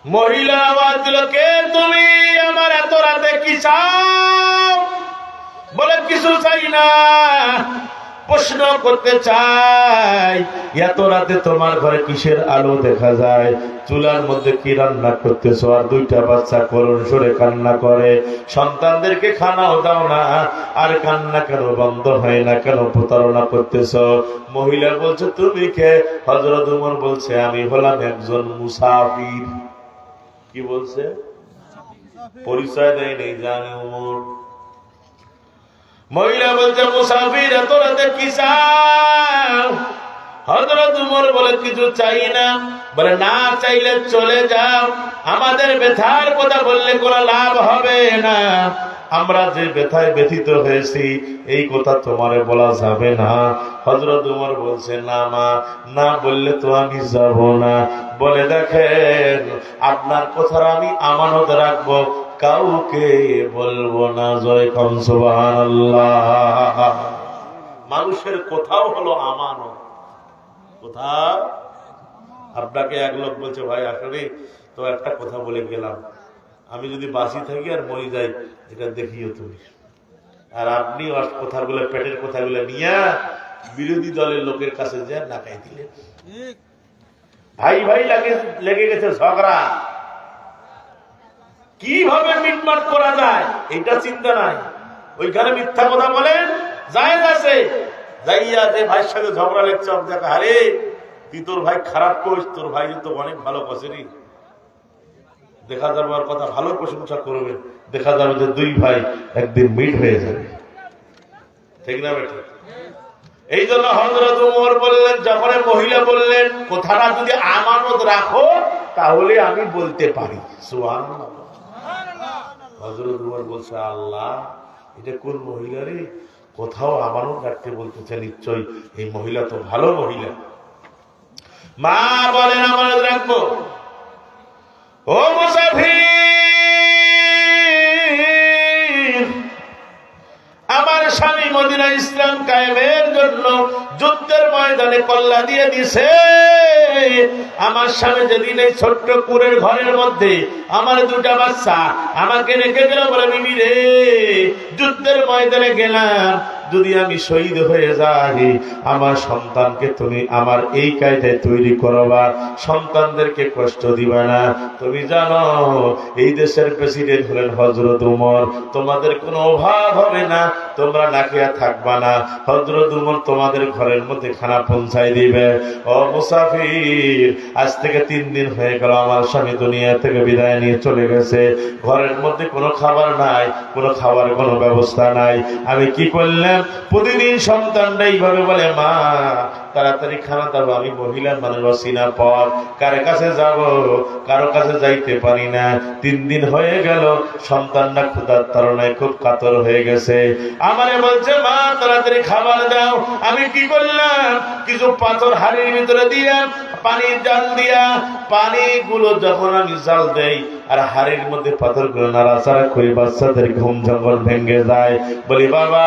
মহিলা আওয়াজ দিল, কে তুমি? আমার এত রাতে কি চাও? বলে কিছু চাই না, প্রশ্ন করতে চাই এত রাতে তোমার ঘরে কিসের আলো দেখা যায়? চুলার মধ্যে কি রান্না করতেছো? আর দুইটা বাচ্চা করুণ সুরে কান্না করে, সন্তানদেরকে খানাও দাও না, আর কান্না কেন বন্ধ হয় না? কেন প্রতারণা করতেছো? মহিলা বলছে, তুমি কে? হযরত ওমর বলছে, আমি হলাম একজন মুসাফির। কি বলছে? পরিচয় দেয় নেই, জানি ওমর। মহিলা বলছে, মুসাফির এত রাতে কি চাও? হযরত ওমর বলে, কিছু চাই না। বলে, না চাইলে চলে যাও, আমাদের ব্যথার কথা বললে কোনো লাভ হবে না, আমরা যে ব্যথায় ব্যথিত হয়েছি এই কথা তোমারে বলা যাবে না। হযরত ওমর বলছে, না মা, না বললে তো আমি যাব না। বলে, দেখেন আপনার কথার আমি আমানত রাখবো, কাউকে বলবো না। জয় কম সুবহানাল্লাহ। মানুষের কোথাও হলো আমানত, কোথা। আপনাকে এক লোক বলছে, ভাই আসলে তো একটা কথা বলে গেলাম, আমি যদি বাঁচি থাকি আর মরি যাই, এটা দেখিও তুমি। আর আপনি কথাগুলো, পেটের কথাগুলো নিয়ে বিরোধী দলের লোকের কাছে যে নাকাই দিলেন। ভাই ভাই লেগে গেছে ঝগড়া, কিভাবে মিটমাট করা যায় এটা চিন্তা নাই। ওইখানে মিথ্যা কথা বলেন, জায়েজ আছে। যাইয়া যে ভাইয়ের সাথে ঝগড়া লেগছে, আরে তুই তোর ভাই খারাপ করিস, তোর ভাই তো অনেক ভালো কষেনি। দেখা যাবে আর কথা ভালো প্রশংসা করবেন, দেখা যাবে যে দুই ভাই একদিন মিট হয়ে যাবে, ঠিক না বেটা? এই জন্য হযরত ওমর বললেন, যখন মহিলা বললেন কথাটা যদি আমানত রাখো তাহলে আমি বলতে পারি। সুবহানাল্লাহ। হযরত ওমর বলছে, আল্লাহ, এটা কোন মহিলা রে? কোথাও আমানত রাখতে বলতেছে, নিশ্চয়ই এই মহিলা তো ভালো মহিলা। মা বলেন, আমানত রাখবো। ও মুসাফির, আমার স্বামী মদিনা ইসলাম কায়েমের জন্য যুদ্ধের ময়দানে কল্লা দিয়ে দিছে। আমার স্বামী যেদিন এই ছোট্ট কুড়ের ঘরের মধ্যে আমার দুটা বাচ্চা আমাকে রেখে গেল, বলে, বিবি রে, যুদ্ধের ময়দানে গেলাম, যদি আমি শহীদ হয়ে যাই, আমার সন্তানকে তুমি আমার এই কায়দায় তৈরি করবা, সন্তানদেরকে কষ্ট দিবা না। তুমি জানো এই দেশের প্রেসিডেন্ট হলেন হযরত ওমর, তোমাদের কোনো অভাব হবে না, তোমরা না খেয়ে থাকবা না, হযরত ওমর তোমাদের ঘরের মধ্যে খানা পৌঁছাই দিবে। ও মুসাফির, আজ থেকে 3 দিন হয়ে গেল আমার স্বামী দুনিয়া থেকে বিদায় নিয়ে চলে গেছে, ঘরের মধ্যে কোনো খাবার নাই, কোনো খাবার কোনো ব্যবস্থা নাই। আমি কি করলাম? প্রতিদিন সন্তানটা এইভাবে বলে, মা তাড়াতাড়ি খানা দাও, আমি মহিলার মানুষ অসিনা পর, কার কাছে যাব? কারো কাছে যাইতে পারি না। 3 দিন হয়ে গেল, সন্তানটা ক্ষুধার তাড়নায় খুব কাতর হয়ে গেছে। আমারে বলছে, মা তাড়াতাড়ি খাবার দাও। আমি কি করলাম? কিছু পাথর হাড়ির ভিতরে দিয়া, পানির জাল দিয়া, পানিগুলো যখন আমি জাল দেই আর হাড়ির মধ্যে পাথরগুলো নাড়াচাড়া করে বাচ্চাদের ঘুম যখন ভেঙে যায়, বলি বাবা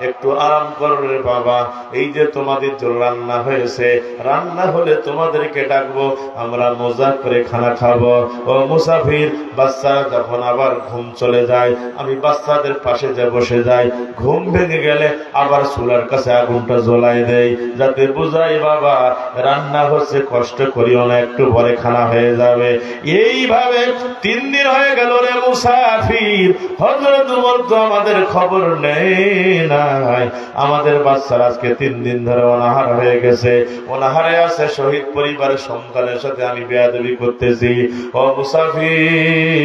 একটু আরাম করো রে বাবা, এই যে তোমাদের জন্য রান্না হয়েছে, রান্না হলে তোমাদেরকে ডাকবো, আমরা মজা করে খানা খাবো। ও মুসাফির, বাচ্চারা যখন আবার ঘুম চলে যায়, আমি বাচ্চাদের পাশে যে বসে যাই, ঘুম ভেঙে গেলে আবার চুলার কাছে আগুনটা জ্বলাই দেই, যাতে বুঝাই বাবা রান্না হচ্ছে, কষ্ট করিও না, একটু পরে খানা হয়ে যাবে। এইভাবে 3 দিন হয়ে গেল রে মুসাফির, হযরত উমর তো আমাদের খবর নেই নাই। আমাদের বাচ্চারা আজকে 3 দিন ধরে অনাহার হয়ে গেছে, অনাহারে আছে, শহীদ পরিবারের সন্তানের সাথে আমি বেয়াদবি করতেছি। ও মুসাফির,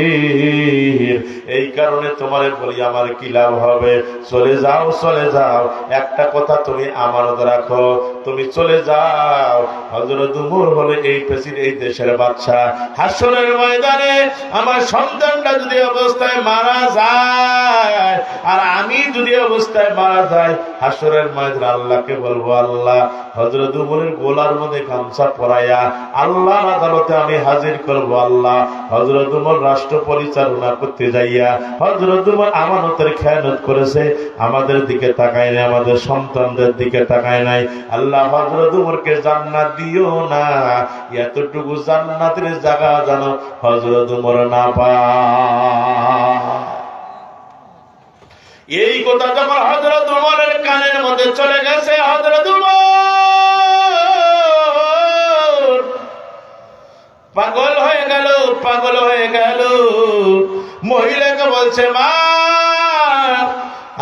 এই কারণে তোমারে বলি আমার কি লাভ হবে? চলে যাও, চলে যাও, একটা কথা তুমি আমানত রাখো, তুমি চলে যাও। হযরত উমর হলো এই প্রেসিডেন্ট, এই দেশের বাদশা। হাসরের ময়দানে আমার সন্তানটা যদি অবস্থায় মারা যায় আর আমি যদি অবস্থায় মারা যাই, হাসরের ময়দানে আল্লাহকে বলবো, আল্লাহ হযরত উমরের গোলার মধ্যে গামছা পরাইয়া আল্লাহর আদালতে আমি হাজির করব। আল্লাহ হযরত উমর রাষ্ট্র পরিচালনা করতে যাইয়া হযরত উমর আমানতের খেয়ানত করেছে, আমাদের দিকে তাকায় নাই, আমাদের সন্তানদের দিকে তাকায় নাই। আল্লাহ হযরত উমরকে জান্নাত দিও না, এতটুকু জান্নাতের জায়গা জানো হযরত উমর না পায়। এই কথা যখন হযরত উমরের কানের মধ্যে চলে গেছে, হযরত উমর পাগল হয়ে গেল, পাগল হয়ে গেল। মহিলাকে বলছে, মা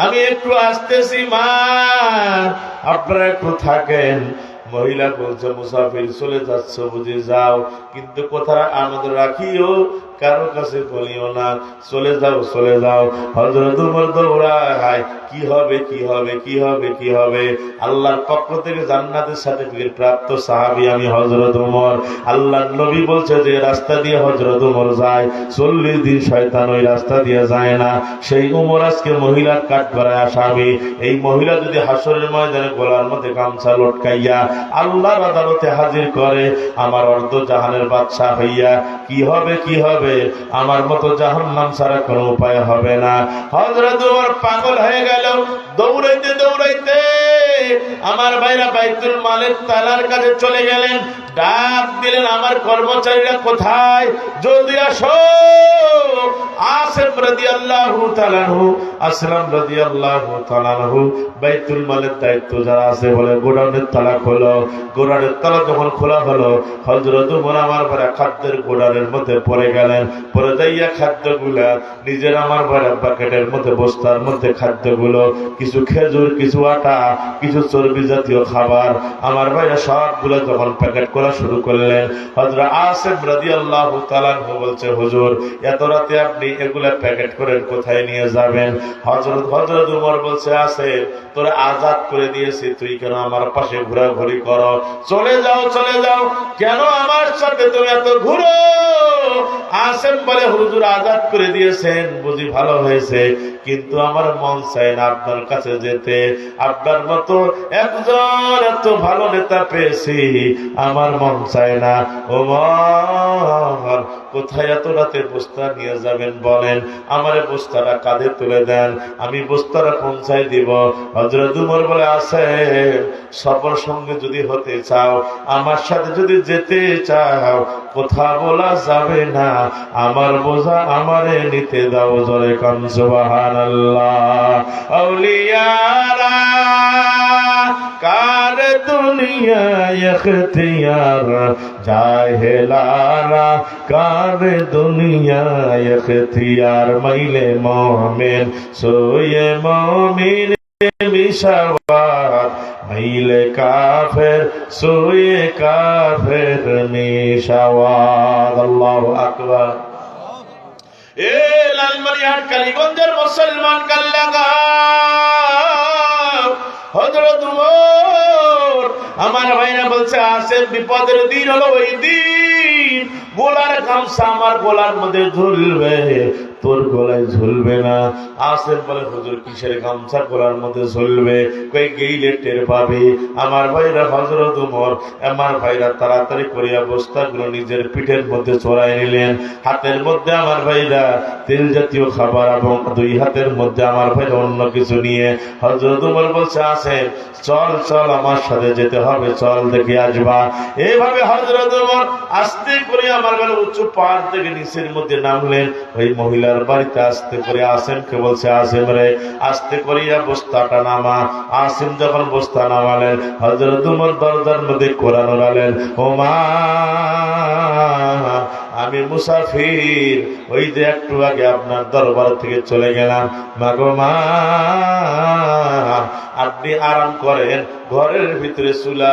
আমি একটু আসতেছি, মা আপনারা একটু থাকেন। মহিলা বলছে, মুসাফির চলে যাচ্ছ বুঝি, যাও, কিন্তু কথা আমাদের রাখিও, কারো কাছে বলিও না, চলে যাও, চলে যাও। হযরত উমর দৌড়ায়, কি হবে, কি হবে, কি হবে, কি হবে? আল্লাহর পক্ষ থেকে জান্নাতের সার্টিফিকেট প্রাপ্ত সাহাবী আমি হযরত উমর। আল্লাহর নবী বলছে যে রাস্তা দিয়ে হযরত উমর যায়, 40 দিন শয়তান ওই রাস্তা দিয়ে যায় না। সেই উমর আজকে মহিলার কাঠগড়ায় আসামি। এই মহিলা যদি হাসরের ময়দানে গলার মধ্যে গামছা লটকাইয়া আল্লাহর আদালতে হাজির করে, আমার অর্ধ জাহানের বাদশা হইয়া কি হবে, কি হবে? আমার মতো জাহান্নাম ছাড়া কোনো উপায় হবে না। হযরত উমর পাগল হয়ে গেল, দৌড়াইতে দৌড়াইতে আমার ভাইরা বাইতুল মালের তালার কাছে চলে গেলেন। ডাক দিলেন, আমার কর্মচারীরা কোথায়? জলদি আসো। আসিম রাদিয়াল্লাহু তাআলা আনহু, আসলাম রাদিয়াল্লাহু তাআলা আনহু বাইতুল মালের দায়িত্ব যারা আছে বলে, গোডাউনের তালা খোলো। গোডাউনের তালা যখন খোলা হলো, হযরত উমর আমার ভাইরা খাদ্যের গোডাউনের মধ্যে পড়ে গেলেন। পরে যাইয়া খাদ্যগুলা নিজের আমার ভাইরা প্যাকেটের মধ্যে, বস্তার মধ্যে খাদ্যগুলো, কিছু খেজুর, কিছু আটা, কিছু চর্বি জাতীয় খাবার, আমার ভাইরা সবগুলো যখন প্যাকেট করা শুরু করলেন, হযরত আসিম রাদিয়াল্লাহু তাআলা আনহু বলছে, হুজুর এত রাতে আপনি এগুলা প্যাকেট করেন, কোথায় নিয়ে যাবেন? হযরত উমর বলছে, আসিম তোরা আজাদ করে দিয়েছি, তুই কেন আমার পাশে ঘোরাঘুরি করো? চলে যাও, চলে যাও, কেন আমার সাথে তুমি এত ঘুরো? আসিম বলে, হুজুর আজাদ করে দিয়েছেন বুঝি, ভালো হয়েছে, কিন্তু আমার মন চায় না আপনার কাছে যেতে। আপনার মতো একজন এত ভালো নেতা পেয়েছি, আমার মন চায় না। ওমর কোথায় এত রাতে বস্তা নিয়ে যাবেন বলেন? আমার বস্তাটা কাঁধে তুলে দেন, আমি বস্তাটা পৌঁছাই দিব। হযরত উমর বলে, আছে সবার সঙ্গে যদি হতে চাও, আমার সাথে যদি যেতে চাও, কথা বলা যাবে না, আমার বোঝা আমারে নিতে দাও। জোরে কান সুবহানাল্লাহ। আউলিয়ারা কার দুনিয়ায় ইখতিয়ার, জাহেলারা কার দুনিয়ায় ইখতিয়ার, মাইলে মুমিন সোয়ে মুমিন মিশাওয়াত, মাইলে কাফের সোয়ে কাফের মিশাওয়াত। আল্লাহু আকবার। এ লালমনিরহাট কালীগঞ্জের মুসলমান কাল্লাগা, হযরত উমর আমার ভাইরা বলছে, আসে বিপদের দিন হলো ওই দিন, গোলার গামছা আমার গোলার মধ্যে ঝুলবে, তোর গলায় ঝুলবে না। আসেন বলে হুজুর কিসের গামছা গলার মধ্যে ঝুলবে? কই গেইলে টের পাবে। আমার ভাইরা হযরত ওমর আমার ভাইরা তাড়াতাড়ি করিয়া বস্তাগুলো নিজের পিঠের মধ্যে চড়াই নিলেন। হাতের মধ্যে আমার ভাইরা তেল জাতীয় খাবার এবং দুই হাতের মধ্যে আমার ভাইরা অন্য কিছু নিয়ে হযরত ওমর বলছে আসেন চল চল আমার সাথে যেতে হবে, চল দেখে আসবা। এইভাবে হযরত ওমর আস্তে করে আমার ভাইরা উঁচু পাহাড় থেকে নিচের মধ্যে নামলেন। ওই মহিলার বাড়িতে আস্তে করে আসেমকে বলছে আসেম রে আস্তে করিয়া বস্তাটা নামা। আসেম যখন বস্তা নামালেন হযরত ওমর দরজার মধ্যে কোরআন ওড়ালেন, ও মা আমি মুসাফির, ওই যে একটু আগে আপনার দরবার থেকে চলে গেলাম। মাগো মা আপনি আরাম করেন, ঘরের ভিতরে চুলা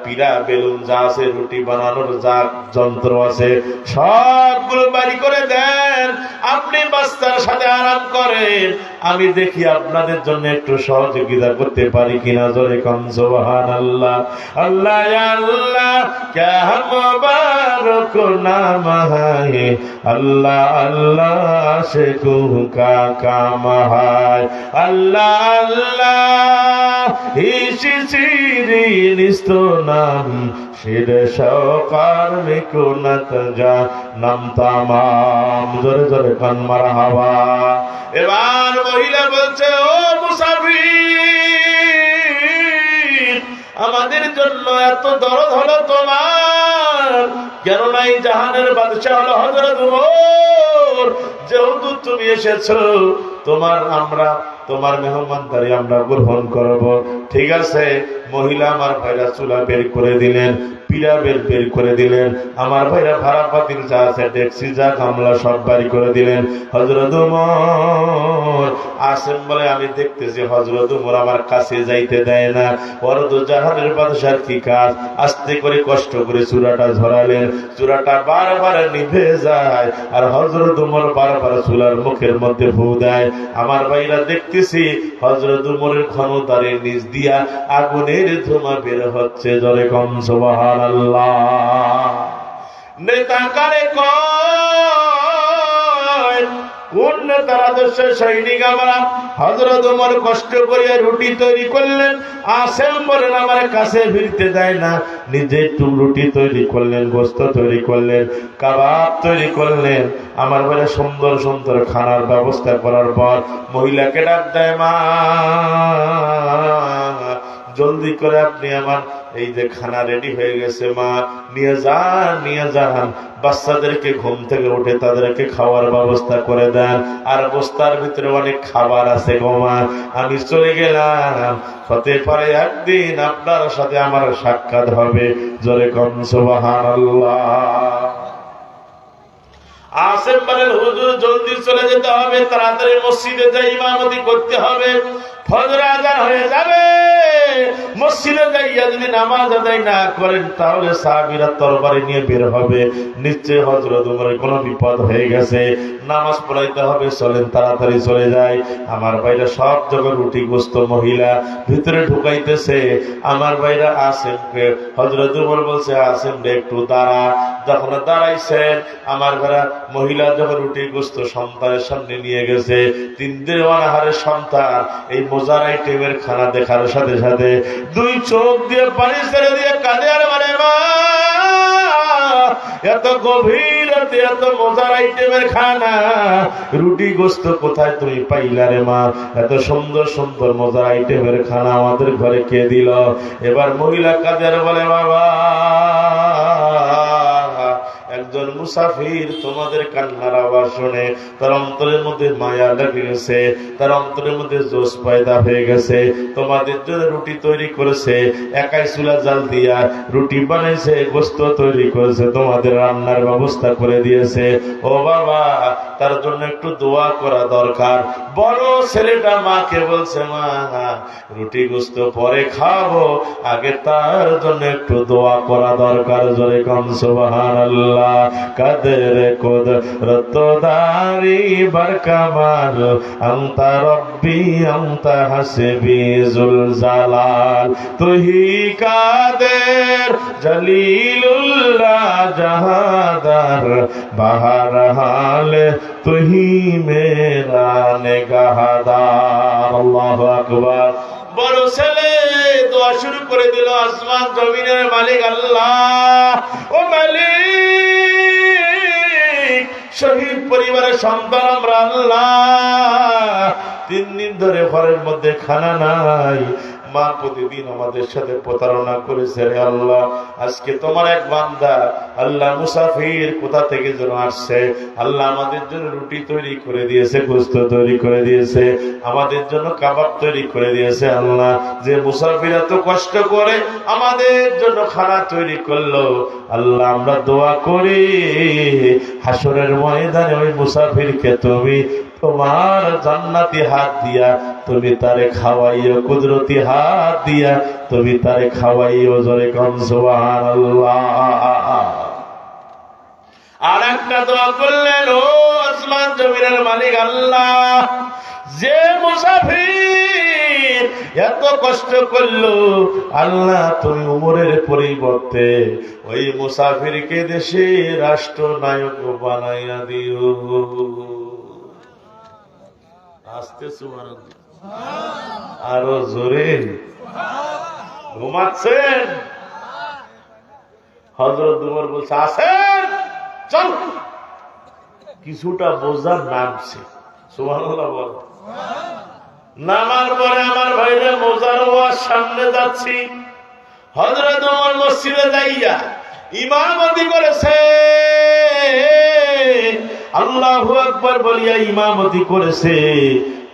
পিড়া বেলুন যা আছে রুটি বানানোর যা যন্ত্র আছে সবগুলো বাড়ি করে দেন, আপনি বাচ্চার সাথে আরাম করেন, আমি দেখি আপনাদের জন্য একটু সহযোগিতা করতে পারি কিনা। জোরে কোন সুবহানাল্লাহ। আল্লাহ আল্লাহ ক্যা মুবারক নাম है, अल्लाह अल्लाह से का काम है, अल्लाह अल्लाह इसी निस्तो नाम शिर शौकार में कुनत जा नम तमाम। जोरे जोरे कान मारहाबा। এবার মহিলা বলছে ও মুসাফির আমাদের জন্য এত দরদ হলো তোমার, কেন নাই জাহানের বাদশা হলো হযরত ওমর, যেহেতু তুমি এসেছো তোমার মেহমানদারি আমরা গ্রহণ করব। ঠিক আছে। মহিলা আমার ভাইরা চুলা বের করে দিলেন, পিড়া বের করে দিলেন, আমার ভাইরা ভাড়া পাতিল যা আছে ডেকসি যা গামলা সব বাড়ি করে দিলেন। হযরত ওমর আসেন বলে আমি দেখতেছি হযরত ওমর আমার কাছে যাইতে দেয় না। বড় জাহানের বাদশার কি কাজ, আস্তে করে কষ্ট করে চূড়াটা ধরালেন, চূড়াটা বারবার নিভে যায় আর হযরত ওমর বারবার চুলার মুখের মধ্যে ফু দেয়। আমার ভাইরা দেখতেছি হযরত ওমরের ক্ষমতারের নিচ দিয়া আগুনের ধোঁয়া বের হচ্ছে। জোরে কম সুবহানাল্লাহ। নেতা কারে কয় কোন নেতার আদর্শে সৈনিক আমরা? হযরত ওমর কষ্ট করিয়া রুটি তৈরি করলেন, আসেম বলেন আমার কাছে ফিরতে দেয় না, নিজে একটু রুটি তৈরি করলেন, গোস্ত তৈরি করলেন, কাবাব তৈরি করলেন। আমার বলে সুন্দর সুন্দর খানার ব্যবস্থা করার পর মহিলাকে ডাক দেয়, মা জলদি করে আপনি আমার এই যে খানা রেডি হয়ে গেছে মা, নিয়ে যান বাচ্চাদেরকে ঘুম থেকে উঠে তাদেরকে খাওয়ার ব্যবস্থা করে দেন, আর বস্তার ভিতরে অনেক খাবার আছে গো মা, আমি চলে গেলাম, হতে পারে একদিন আপনার সাথে আমার সাক্ষাৎ হবে। জোরে কোন সুবহানাল্লাহ। আসেন বলেন হুজুর জলদি চলে যেতে হবে, তাড়াতাড়ি মসজিদে যাই ইমামতি করতে হবে, ফজর আযান হয়ে যাবে। মসজিদে যাইয়া যদি নামাজ আদায় না করেন তাহলে সাহাবীরা তরবারি নিয়ে বের হবে, নিশ্চয় হযরত ওমরের কোনো বিপদ হয়ে গেছে, নামাজ পড়াইতে হবে, চলেন তাড়াতাড়ি চলে যায়। আমার ভাইরা সব জায়গায় রুটি গোস্ত মহিলা ভিতরে ঢুকাইতেছে। আমার ভাইরা আসেমকে হযরত ওমর বলছে আসেম রে একটু দাঁড়া। যখন দাঁড়াইছেন আমার ভাইরা মহিলা যখন রুটি গোস্ত সন্তানের সামনে নিয়ে গেছে, 3 দিন অনাহারের সন্তান এই মজার আইটেমের খানা দেখার সাথে সাথে 2 চোখ দিয়ে পানি ছেড়ে দিয়ে কাঁদে, আর মানে মা এত গভীর রাতে এত মজার আইটেমের খানা রুটি গোস্ত কোথায় তুমি পাইলা রে মা? এত সুন্দর সুন্দর মজার আইটেমের খানা আমাদের ঘরে কে দিল? এবার মহিলা কাঁদে আর বলে বাবা একজন মুসাফির তোমাদের কান্নার আওয়াজ শুনে তার অন্তরের মধ্যে মায়া লেগে গেছে, তার অন্তরের মধ্যে জোশ পয়দা হয়ে গেছে, তোমাদের জন্য রুটি তৈরি করেছে, একাই চুলা জাল দিয়া রুটি বানাইছে, গোস্ত তৈরি করেছে, তোমাদের রান্নার ব্যবস্থা করে দিয়েছে। ও বাবা তার জন্য একটু দোয়া করা দরকার। বড় ছেলেটা মাকে বলছে মা রুটি গোস্ত পরে খাবো, আগে তার জন্য একটু দোয়া করা দরকার। জোরে কোন সুবহানাল্লাহ। কদর কুদরত দারি বরকমাল আনতা রব্বি আনতা হাসবি জুল জালাল, তুহি কাদের জলিলুল্লাহ জাহাদার बहरहाल तू ही मेरा निगाहदार। अल्लाहु আকবার। বড় ছেলে দোয়া শুরু করে দিল, আসমান জমিনের মালিক আল্লাহ, ও মালিক, শহীদ পরিবারের সন্তান আমরা আল্লাহ, 3 দিন ধরে ঘরের মধ্যে খানা নাই, মা প্রতিদিন আমাদের সাথে প্রতারণা করেছে রে আল্লাহ। আজকে তোমার এক বান্দা আল্লাহ মুসাফির কোথা থেকে যেন আসছে, আল্লাহ আমাদের জন্য রুটি তৈরি করে দিয়েছে, গোশত তৈরি করে দিয়েছে, আমাদের জন্য কাবাব তৈরি করে দিয়েছে। আল্লাহ, যে মুসাফির এত কষ্ট করে আমাদের জন্য খানা তৈরি করলো, আল্লাহ আমরা দোয়া করি হাসরের ময়দানে ওই মুসাফিরকে তুমি তোমার জান্নাতি হাত দিয়া তুমি তারে খাওয়াইও, কুদরতি হাত দিয়া তুমি তারে খাওয়াইও। জোরে কোন সুবহানাল্লাহ। আর একটা দোয়া করলেন, ও আসমান জমিনের মালিক আল্লাহ, যে মুসাফির এত কষ্ট করলো, আল্লাহ তুমি উমরের পরিবর্তে ওই মুসাফিরকে দেশে রাষ্ট্রনায়ক বানাইয়া দিও। আস্তে সুবহানাল্লাহ, আরো জোরে। ঘুমাচ্ছেন? হযরত উমর বলছে, আসেন চল। কিছুটা বোঝার নামছে। সুবহানাল্লাহ বল। নামার পরে আমার ভাইরা মোজার ওয়ার সামনে যাচ্ছি, হযরত উমর মসজিদে যাইয়া ইমামতি করেছে, আল্লাহু আকবার বলিয়া ইমামতি করেছে।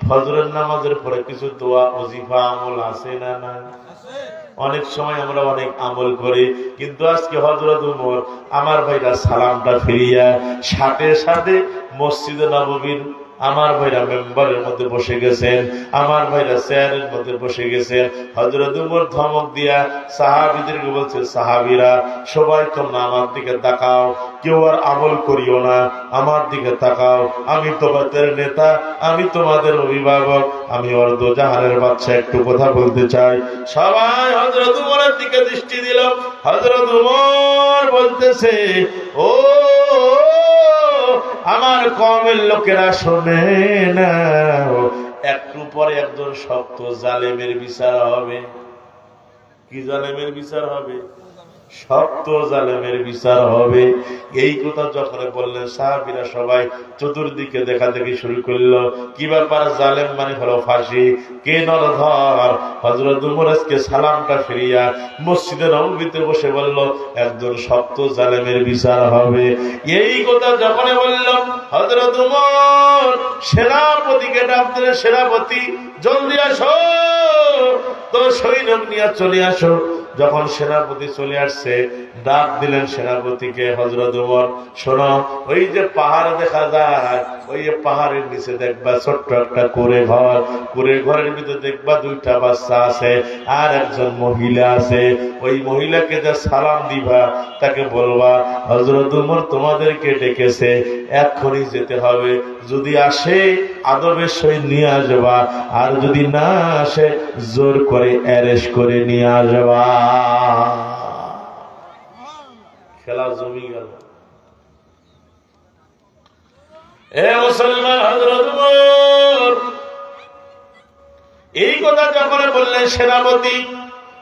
ফজরের নামাজের পরে কিছু দোয়া ওজিফা আমল আছে না নাই? অনেক সময় আমরা অনেক আমল করি, কিন্তু আজকে হযরত উমর আমার ভাইরা সালামটা ফিরিয়া সাথে সাথে মসজিদে নববীর আমার ভাইরা মেম্বারের মধ্যে বসে গেছেন, আমার ভাইরা চেয়ারের মধ্যে বসে গেছেন। হযরত উমর ধমক দিয়া সাহাবীদেরকে বলছে, সাহাবীরা সবাই তোমরা আমার দিকে তাকাও, কেউ আর আমল করিও না, আমার দিকে তাকাও, আমি তোমাদের নেতা, আমি তোমাদের অভিভাবক, আমি অর্ধজাহানের বাদশা, একটু কথা বলতে চাই। সবাই হযরত উমরের দিকে দৃষ্টি দিল। হযরত উমর বলতেছে, ও আমার কওমের লোকেরা শোনে না, একটু পরে একজন শক্ত জালেমের বিচার হবে। কি জালেমের বিচার হবে? শক্ত জালেমের বিচার হবে। এই কথা যখন বললেন, সাহাবীরা সবাই চতুর্দিকে দেখা দেখি শুরু করলো। কি ব্যাপার? জালেম মানে হলো ফাঁসি। কে নরধর? হযরত উমর আজকে সালামটা ফিরিয়া মসজিদে নববীতে বসে বলল, একজন শক্ত জালেমের বিচার হবে। এই কথা যখন বলল, হযরত উমর সেনাপতিকে ডাক দিলেন, সেনাপতি জলদি আসো, তো সৈনিক নিয়ে চলে আসো। যখন সেনাপতি চলে আসছে, ডাক দিলেন সেনাপতিকে, হযরত উমর শোনো, ওই যে পাহাড় দেখা যায়, ওই যে পাহাড়ের নিচে দেখবা ছোট্ট একটা কুঁড়ে ঘর, কুঁড়ে ঘরের ভিতরে দেখবা 2টা বাচ্চা আছে আর একজন মহিলা আছে। ওই মহিলাকে যা সালাম দিবা, তাকে বলবা হযরত উমর তোমাদেরকে ডেকেছে, এক্ষুনি যেতে হবে। যদি আসে আদবের সহিত নিয়ে আসবা, আর যদি না আসে জোর করে অ্যারেস্ট করে নিয়ে আসবা। খেলা জমি গেল। এ মুসলমান, হযরত উমর এই কথা যখন বললেন সেনাপতি,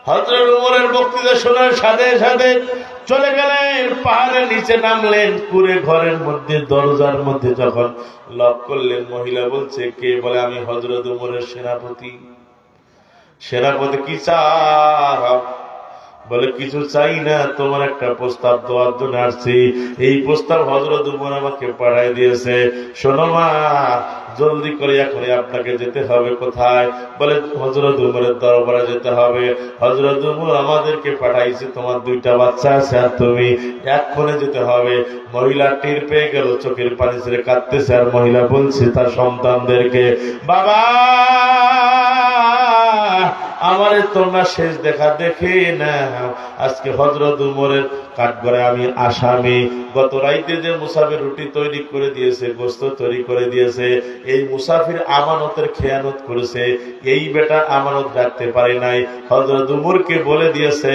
হযরত উমরের বক্তৃতা শোনার সাথে সাথে চলে গেলেন, পাহাড়ের নিচে নামলেন, কুঁড়ে ঘরের মধ্যে দরজার মধ্যে যখন লক করলেন, মহিলা বলছে, কে? বলে, আমি হযরত উমরের সেনাপতি। সেনাপতি, কি চাও? বলে, কিছু চাই না, তোমার একটা প্রস্তাব দেওয়ার জন্য আসছি। এই প্রস্তাব হযরত উমর আমাকে পাঠাই দিয়েছে। শোনো মা, জলদি করে এখনই আপনাকে যেতে হবে। কোথায়? বলে, হযরত উমরের দরবারে যেতে হবে। হযরত উমর আমাদেরকে পাঠাইছে, তোমার 2টা বাচ্চা আছে আর তুমি, এক্ষুনি যেতে হবে। মহিলা টের পেয়ে গেল, চোখের পানি ছেড়ে কাঁদতেছে, আর মহিলা বলছে তার সন্তানদেরকে, বাবা আমারে তোমরা শেষ দেখা দেখে না। আজকে হযরত উমরের কাঠগড়ে আমি আসামি। গত রাইতে যে মুসাফির রুটি তৈরি করে দিয়েছে, গোশত তৈরি করে দিয়েছে, এই মুসাফির আমানতের খেয়ানত করেছে। এই বেটা আমানত রাখতে পারে নাই, হযরত উমরকে বলে দিয়েছে।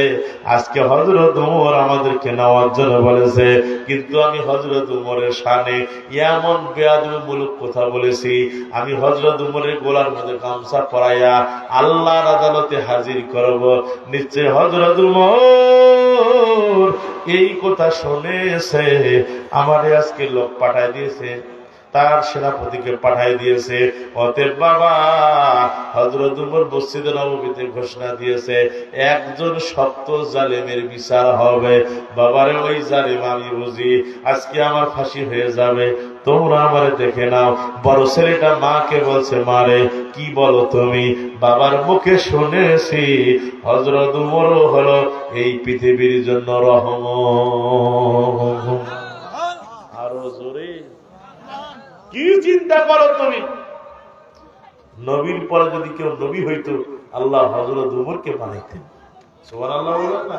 আজকে হযরত উমর আমাদেরকে নেওয়ার জন্য বলেছে, কিন্তু আমি হযরত উমরের শানে এমন বেয়াদবিমূলক কথা বলেছি, আমি হযরত উমরের গোলার মধ্যে গামছা পরাইয়া আল্লাহর আদালতে হাজির করব। নিশ্চয় হযরত উমর এই কথা শুনেছে, আমারে আজকে লোক পাঠায় দিয়েছে, তার সেনাপতিকে পাঠাই দিয়েছে। অতএব বাবা, হযরত উমর মসজিদে নববীতে ঘোষণা দিয়েছে, একজন সপ্ত জালেমের বিচার হবে। বাবারে, ওই জালেম আমি বুঝি, আজকে আমার ফাঁসি হয়ে যাবে। তোমরা আমারে দেখে নাও। বড় ছেলেটা মাকে বলছে, মারে কি বলো তুমি? বাবার মুখে শুনেছি হযরত উমরও হলো এই পৃথিবীর জন্য রহমত। আরো জোরে কি চিন্তা করো তুমি? নবীর পরে যদি কেউ নবী হইতো, আল্লাহ হযরত উমরকে বানাইতেন। সুবহানাল্লাহ বলেন না?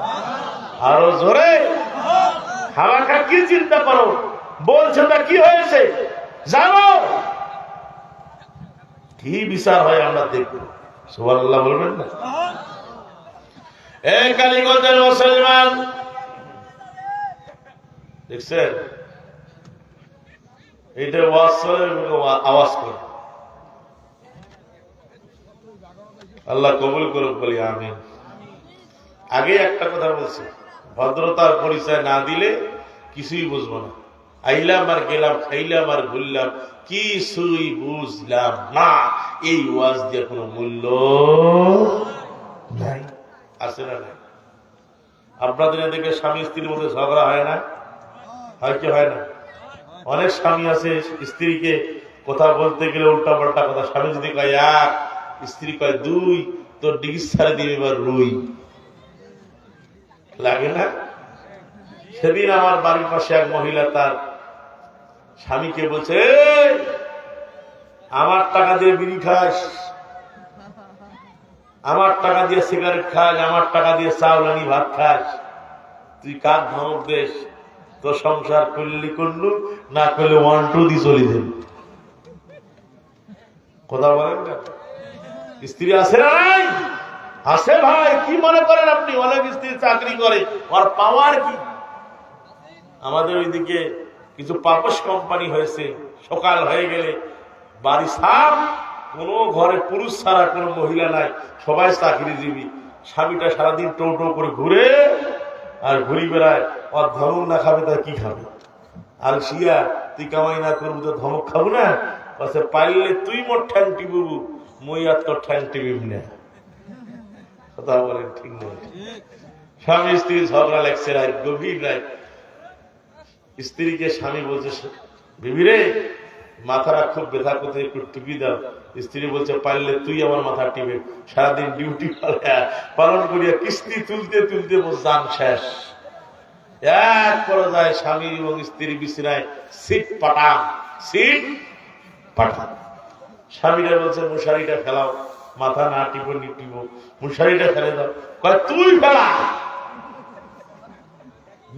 আরো জোরে খামাখা কি চিন্তা করো? বলছে না কি হয়েছে জানো? কি বিচার হয় আমরা দেখব। সুবহানাল্লাহ বলবেন না? এই কালীগঞ্জের মুসলমান দেখছেন, এইটা ওয়াজ করে, আওয়াজ করে। আল্লাহ কবুল করুক, বলি আমিন। আগে একটা কথা বলছি, ভদ্রতার পরিচয় না দিলে কিছুই বুঝবো না। আইলাম আর গেলাম, খাইলাম আর ঘুরলাম, কিছুই বুঝলাম না। এই ওয়াজ দিয়ে কোনো মূল্য নাই। আছে না নাই? আপনাদের এদিকে স্বামী স্ত্রীর মধ্যে ঝগড়া হয় না? হয় কি হয় না? অনেক স্বামী আছে, স্ত্রীকে কথা বলতে গেলে উল্টা পাল্টা কথা। স্বামী যদি কয় এক, স্ত্রী কয় দুই, তোর ডিগিস ছাড়ে দিবে এবার রুই। লাগে না? সেদিন আমার বাড়ির পাশে এক মহিলা তার স্বামীকে বলছে, আমার টাকা দিয়ে বিড়ি খাস, আমার টাকা দিয়ে সিগারেট খাস, আমার টাকা দিয়ে চাউল আনি ভাত খাস, তুই কার ধমক দেশ? তো সংসার করলি করলু, না করলে 1 2 দিয়ে চলে দেন। কথা বলেন না? স্ত্রী আছে না নাই? আছে ভাই। কি মনে করেন আপনি? অনেক স্ত্রী চাকরি করে, আর পাওয়ার কি? আমাদের ওইদিকে কিছু পাপস কোম্পানি হয়েছে, সকাল হয়ে গেলে বাড়ি সাফ, কোনো ঘরে পুরুষ ছাড়া কোনো মহিলা নাই, সবাই চাকরিজীবী। স্বামীটা সারাদিন টো টো করে ঘুরে আর ঘুরি বেড়ায়, আর ধমক না খাবে তা কি খাবে? আলসিয়া, তুই কামাই না করবি তো ধমক খাবো না? পারলে তুই মোট ঠ্যাং টিপবু, মই আর তোর ঠ্যাং টিপিবি না। কথা বলেন ঠিক নেই? স্বামী স্ত্রী ঝগড়া লাগছে রাত গভীর রাত। স্ত্রীকে স্বামী বলছে, বিবি রে মাথাটা খুব ব্যথা করতে, একটু টিপি দাও। স্ত্রী বলছে, পারলে তুই আমার মাথা টিপে। সারাদিন ডিউটি পালন করিয়া কিস্তি তুলতে তুলতে জান শেষ। এক পর্যায়ে স্বামী এবং স্ত্রী বিছানায় সিট পাঠান, সিট পাঠান। স্বামীরা বলছে, মশারিটা ফেলাও, মাথা না টিপো নি টিপো, মশারিটা ফেলে দাও। কয় তুই ফেলা।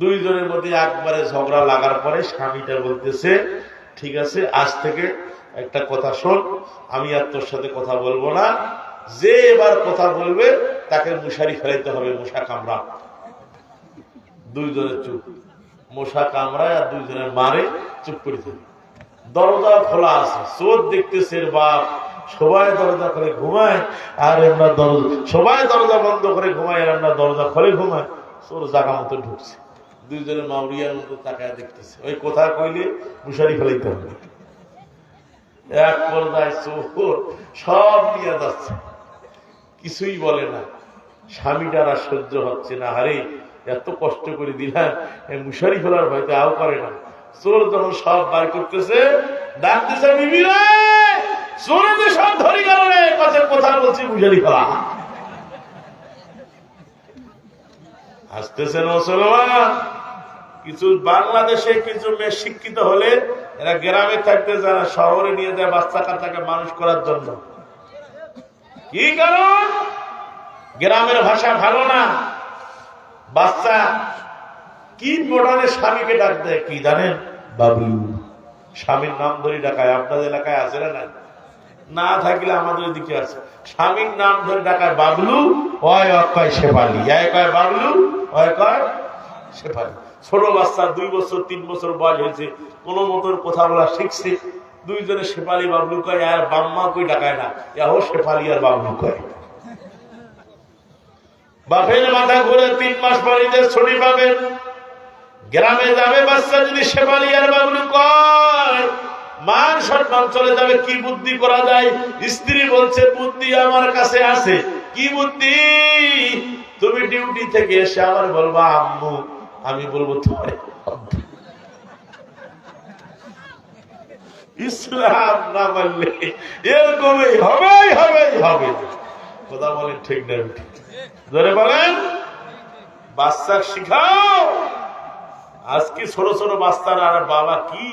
দুইজনের মধ্যে একবারে ঝগড়া লাগার পরে স্বামীটা বলতেছে, ঠিক আছে, আজ থেকে একটা কথা শোন, আমি আর তোর সাথে কথা বলবো না। যে এবার কথা বলবে তাকে মশারি ফেলাইতে হবে, মশা কামড়া। দুইজনের চুপ, মশা কামড়ায় আর দুইজনের মারে, চুপ করে থাকে। দরজা খোলা আছে, চোর দেখতেছে বাপ, সবাই দরজা করে ঘুমায় আর আমরা সবাই দরজা বন্ধ করে ঘুমায় আর আমরা দরজা খোলে ঘুমায়। চোর জায়গা মতো ঢুকছে, দুইজনের মাউরিয়ার মতো তাকায় দেখতেছে। ওই কথা কইলে মশারি ফেলাইতে হবে। এক পর্যায়ে চোর সব নিয়ে যাচ্ছে, কিছুই বলে না। স্বামীটার আর সহ্য হচ্ছে না, আরে এত কষ্ট করে দিলাম, মশারি ফেলার ভয়তে আও করে না। চোর যখন সব বার করতেছে, ডাকতেছে, বিবি রে, চোরে যে সব ধরি গেল রে, কথা বলছি মশারি ফেলা। আসতেছে মুসলমান। কিছু বাংলাদেশে কিছু মেয়ে শিক্ষিত হলে এরা গ্রামে থাকতে যারা শহরে নিয়ে যায় বাচ্চা কাচ্চাকে মানুষ করার জন্য। কি কারণ? গ্রামের ভাষা ভালো না, বাচ্চা কি মডার্নে স্বামীকে ডাক দেয় কি জানেন? বাবলু। স্বামীর নাম ধরে ডাকায়। আপনাদের এলাকায় আছে না? না থাকলে আমাদের দিকে আছে। স্বামীর নাম ধরে ডাকায় বাবলু, ওই কয় শেফালি, কয় বাবলু, ওই কয় শেফালি। ছোট বাচ্চা 2 বছর 3 বছর বয়স হয়েছে, কোন মতন কথা বলা শিখছে, দুইজনে শেফালি বাবলু কয়, আর বাম্মা কই ডাকায় না, এও শেফালি আর বাবলু কয়। বাপের মাথা ঘুরে 3 মাস পরে ছুটি পাবেন, গ্রামে যাবে বাচ্চা যদি শেফালি আর বাবলু কয়, মান সম্মান চলে যাবে। কি বুদ্ধি করা যায়? স্ত্রী বলছে বুদ্ধি আমার কাছে আছে। কি বুদ্ধি? তুমি ডিউটি থেকে এসে আমার বলবা আম্মু, আমি বলবো তোমার ইসলাম না মানলে এরকমই হবে। কথা বলেন ঠিক না? ধরে বলেন, বাচ্চা শিখাও। আজকে ছোট ছোট বাচ্চারা আর বাবা কি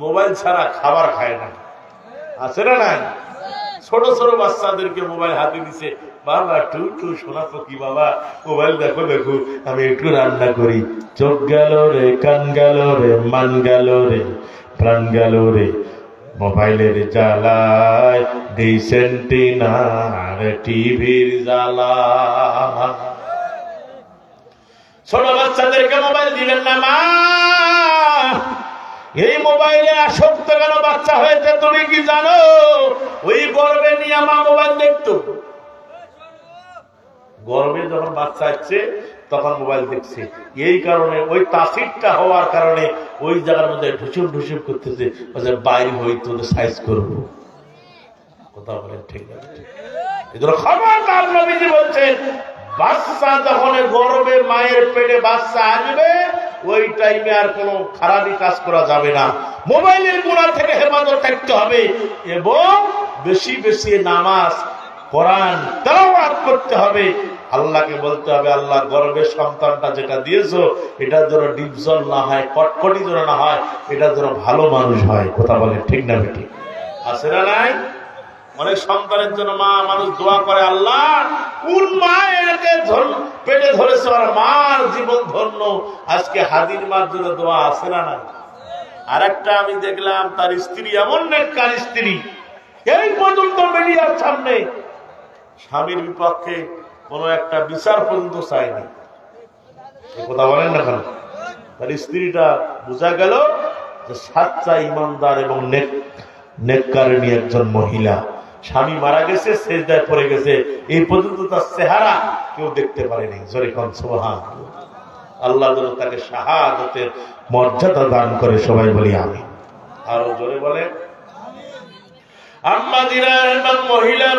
মোবাইল ছাড়া খাবার খায় না, আছে না? নাই? ছোট ছোট বাচ্চাদেরকে মোবাইল হাতে দিছে, বাবা একটু শোনা তো কি বাবা, মোবাইল দেখো আমি একটু রান্না করি। চোখ গেল রে, কান গেল রে, মান গেল রে, প্রাণ গেল রে, মোবাইলের জ্বালায় ডিসেন্টিনার টিভির জ্বালা। ছোট বাচ্চাদেরকে মোবাইল দিবেন না মা। এই মোবাইলে আসক্ত কেন বাচ্চা হয়েছে তুমি কি জানো? ওই গর্বে নিয়ে মা মোবাইল দেখতো, গর্বে যখন বাচ্চা আসছে তখন মোবাইল দেখছে। এই কারণে ওই তাসিরটা হওয়ার কারণে ওই জায়গার মধ্যে ঢুসুম করতেছে, বাইরে হইতো সাইজ করবো। কথা বলেন ঠিক আছে? খবরদার, নবীজি বলছেন বাচ্চা যখন গর্বে মায়ের পেটে বাচ্চা আসবে ওই টাইমে আর কোনো খারাপই কাজ করা যাবে না। মোবাইলের গুনাহ থেকে হেফাজত থাকতে হবে এবং বেশি বেশি নামাজ কোরআন তেলাওয়াত করতে হবে। আল্লাহকে বলতে হবে, আল্লাহ গর্ভের সন্তানটা যেটা দিয়েছো এটা যেন ডিপজল না হয়, কটকটি যেন না হয়, এটা যেন ভালো মানুষ হয়। কথা বলে ঠিক না বেটি? আছে না নাই? অনেক সন্তানের জন্য মা মানুষ দোয়া করে, আল্লাহ কোন মা একে পেটে ধরেছে আর মার জীবন ধন্য। আজকে হাদির মার জন্য দোয়া আছে না নাই? আর একটা আমি দেখলাম তার স্ত্রী এমন নেককার স্ত্রী, এই পর্যন্ত মিডিয়ার সামনে স্বামীর বিপক্ষে কোন একটা বিচার পর্যন্ত চায়নি। কথা বলেন না কেন? তার স্ত্রীটা বোঝা গেল যে সাচ্চা ইমানদার এবং নেককারিনী একজন মহিলা। স্বামী মারা গেছে, সেজদায় পড়ে গেছে, এই পর্যন্ত তার চেহারা কেউ দেখতে পারেনি। জোরে কোন সুবহানাল্লাহ। আল্লাহ যেন তাকে শাহাদাতের মর্যাদা দান করে, সবাই বলি আমিন। আরো জোরে বলে আম্মা দিনার মহিলা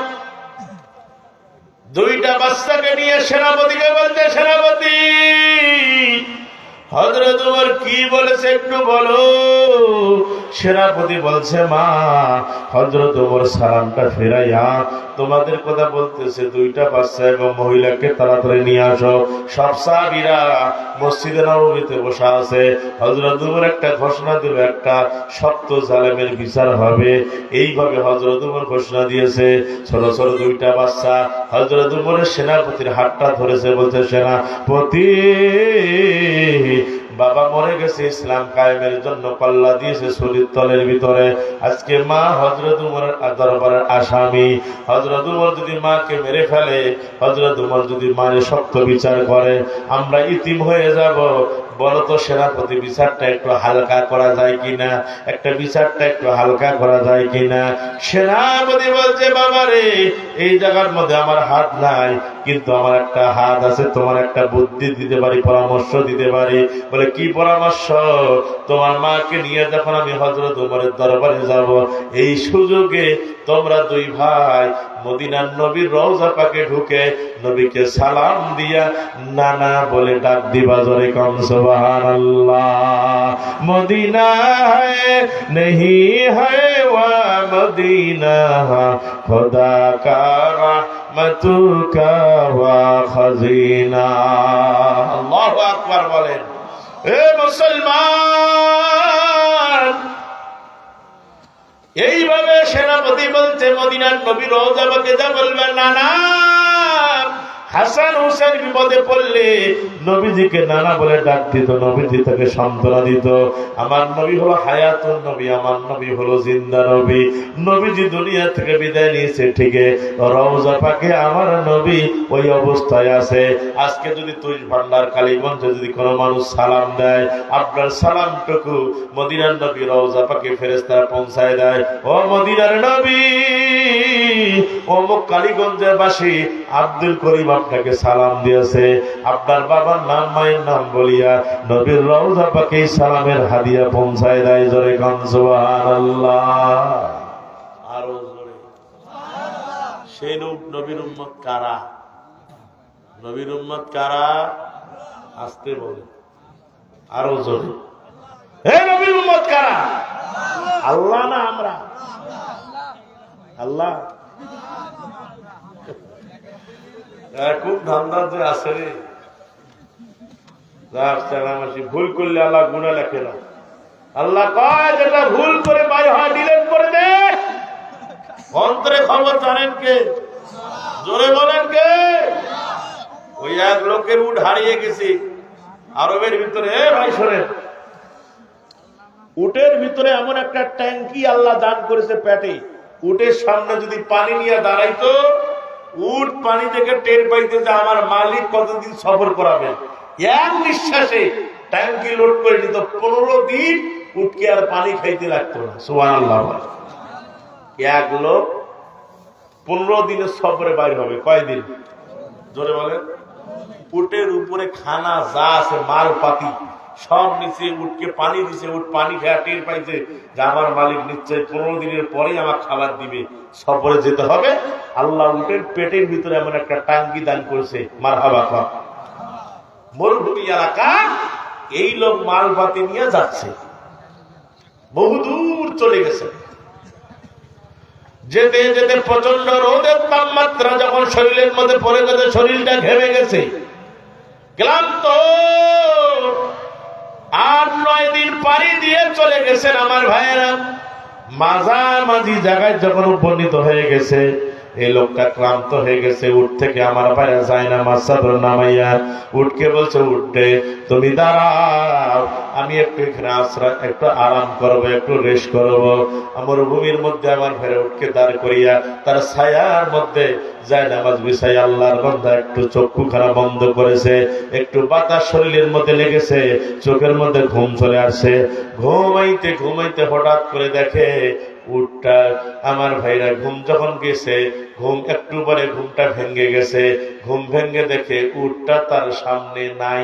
2টা বাচ্চাকে নিয়ে সেনাপতিকে বলতে, সেনাপতি হযরত ওমর কি বলেছে একটু বলো। সেনাপতি বলছে, মা হযরত ওমর সালামটা ফেরাইয়া তোমাদের কথা বলতেছে, 2টা বাচ্চা এবং মহিলাকে তাড়াতাড়ি নিয়ে আসো। সব সাহাবীরা মসজিদে নববীতে বসা আছে। হযরত ওমর একটা ঘোষণা দিল, একটা শক্ত জালেমের বিচার হবে। এইভাবে হযরত ওমর ঘোষণা দিয়েছে। ছোট ছোট 2টা বাচ্চা হযরত ওমরের সেনাপতির হাতটা ধরেছে, বলছে, সেনাপতি বাবা মরে গেছে, ইসলাম কায়েমের জন্য কল্লা দিয়েছে শরীর তলের ভিতরে। আজকে মা হযরত ওমরের দরবারের আসামি। হযরত ওমর যদি মাকে মেরে ফেলে, হযরত ওমর যদি মায়ের শক্ত বিচার করে, আমরা ইতিম হয়ে যাব। বলো তো সেনাপতি, বিচারটা একটু হালকা করা যায় কিনা? একটা বিচারটা একটু হালকা করা যায় কিনা? সেনাপতি বলছে, বাবা রে, এই জায়গার মধ্যে আমার হাত নাই, কিন্তু আমার একটা হাত আছে, তোমার একটা বুদ্ধি দিতে পারি, পরামর্শ দিতে পারি। বলে, কি পরামর্শ? তোমার মাকে নিয়ে যখন আমি হযরত ওমরের দরবারে যাব, এই সুযোগে তোমরা 2 ভাই মদিনার নবীর রওজা পাকে ঢুকে নবীকে সালাম দিয়া নানা বলে ডাক দিবা। জোরে কম সুবহানাল্লাহ। মদিনা है नहीं है वो मदीना खुदा का रहमतु का वा खजीना। আল্লাহু আকবার বলেন। এ মুসলমান, এইভাবে সেনাপতি বলছে, মদিনার নবী রওজা পাকে যা বলবেন, না না হাসান হুসেন বিপদে পড়লে নবীজিকে নানা বলে ডাক দিত, নবীজি তাকে সান্ত্বনা দিত। আমার নবী হলো হায়াতুন নবী, আমার নবী হলো জিন্দা নবী। নবীজি দুনিয়া থেকে বিদায় নিয়েছে ঠিকই, রওজা পাকে আমার নবী ওই অবস্থায় আছে। আজকে যদি তুই ভান্ডার কালীগঞ্জে যদি কোনো মানুষ সালাম দেয়, আপনার সালামটুকু মদিনার নবী রওজা পাকে ফেরেশতারা পৌঁছায় দেয়। ও মদিনার নবী, অমুক কালীগঞ্জের বাসী আব্দুল করিম আপনাকে সালাম দিয়েছে, আপনার বাবার নাম মায়ের নাম বলিয়া নবীর রওজা পাকে সালামের হাদিয়া পৌঁছায় দেয়। জোরে কান সুবহানাল্লাহ, আরো জোরে। সেই নবীর উম্মত কারা? নবীর উম্মত কারা? আসতে বলে, আরো জোরে। হে নবীর উম্মত কারা? আল্লাহ না আমরা? আল্লাহ। খুব ধান্দা যে আছে রে, ভুল করলে আল্লাহ গুনাহ লেখে না। আল্লাহ কয় যেটা ভুল করে বাইরে হয় ডিলিট করে দে। অন্তরে খবর জানেন কে? জোরে বলেন কে? ওই এক লোকের উট হারিয়ে গেছে আরবের ভিতরে। ভাই শোনেন, উটের ভিতরে এমন একটা ট্যাঙ্কি আল্লাহ দান করেছে পেটে, উটের সামনে যদি পানি নিয়ে দাঁড়াইতো, উট পানি থেকে টের পাইতে যে আমার মালিক কতদিন সফর করাবেন। এক নিঃশ্বাসে ট্যাঙ্কি লোড করে নিত। 15 দিন উটকে আর পানি খাইতে লাগতো না। সুবহানাল্লাহ। এক লোক 15 দিনের সফরে বাইর হবে। কয়দিন? জোরে বলেন। উটের উপরে খানা যা আছে মাল পাতি সব নিচে, উটকে পানি দিছে, উট পানি খেয়ে টের পাইছে যে আমার মালিক নিশ্চয় 15 দিনের পরেই আমার খাবার দিবে, সফরে যেতে হবে। আল্লাহ উটের পেটের ভিতরে এমন একটা টাঙ্কি দান করেছে। মারহাবা কর। মরুভূমি এলাকা, এই লোক মাল পাতি নিয়ে যাচ্ছে, বহুদূর চলে গেছে। যেতে যেতে প্রচন্ড রোদের তাপমাত্রা যখন শরীরের মধ্যে পড়ে গেছে, শরীরটা ঘেমে গেছে, ক্লান্ত। 8-9 দিন পানি দিয়ে চলে গেছেন আমার ভাইয়েরা। মাঝামাঝি জায়গায় যখন উপনীত হয়ে গেছে, এই লোকটা ক্লান্ত হয়ে গেছে। উঠ থেকে আমার ভাইরা যায় না, মাসাদর নামাইয়া উঠকে বলছে, উঠে তুমি দাঁড়াও, আমি একটু এখানে একটু আরাম করবো, একটু রেস্ট করবো। আমার ভূমির মধ্যে আমার ভাইরা উঠকে দাঁড় করিয়া তার ছায়ার মধ্যে যায় নামাজ বিছাই আল্লাহর বান্দা একটু চক্ষুখানা বন্ধ করেছে। একটু বাতাস শরীরের মধ্যে লেগেছে, চোখের মধ্যে ঘুম চলে আসছে। ঘুমাইতে ঘুমাইতে হঠাৎ করে দেখে উটটা, আমার ভাইরা ঘুম যখন গেছে, ঘুম একটু পরে ঘুমটা ভেঙে গেছে। ঘুম ভেঙে দেখে উটটা তার সামনে নাই।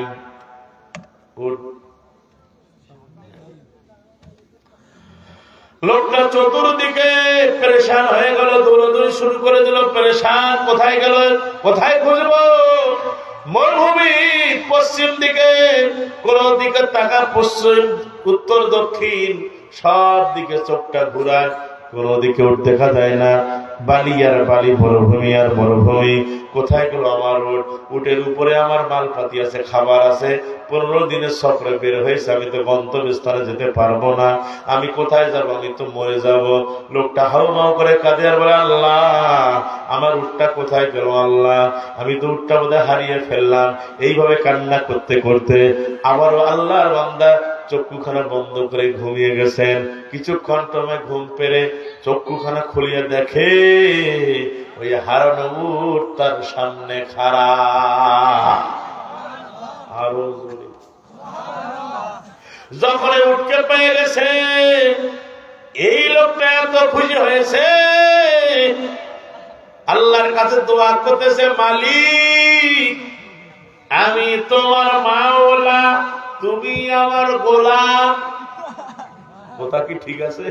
লোকটা চতুর্দিকে পরেশান হয়ে গেল, দৌড়াদৌড়ি শুরু করে দিল। পরেশান, কোথায় গেল, কোথায় খুঁজবো? মরুভূমি পশ্চিম দিকে, কোন দিকে তাকা, পশ্চিম উত্তর দক্ষিণ সব দিকে চোখটা ঘুরায়, কোন দিকে উঠ দেখা যায় না। বালি আর বালি, মরুভূমি আর মরুভূমি। কোথায় গেল আমার উট? উটের উপরে আমার মালপাতি আছে, খাবার আছে। 15 দিনের সফরে বের হয়েছে, আমি তো গন্তব্যস্থানে যেতে পারবো না। আমি কোথায় যাব? আমি তো মরে যাব। লোকটা হাউমাউ করে কাঁদে আর বলে, আল্লাহ আমার উটটা কোথায় গেল? আল্লাহ আমি তো উটটা বোধহয় হারিয়ে ফেললাম। এইভাবে কান্না করতে করতে আবারও আল্লাহর বান্দা চক্ষুখানা বন্ধ করে ঘুমিয়ে গেছেন। কিছুক্ষণ সময় ঘুম পেরে চক্ষুখানা খুলিয়ে দেখে ওই হারানো উট তার সামনে খাড়া। আরো যখন উটকে পেয়ে গেছে, এই লোকটা এত খুশি হয়েছে, আল্লাহর কাছে দোয়া করতেছে, মালিক আমি তোমার মাওলা, তুমি আমার গোলাম। কথা কি ঠিক আছে?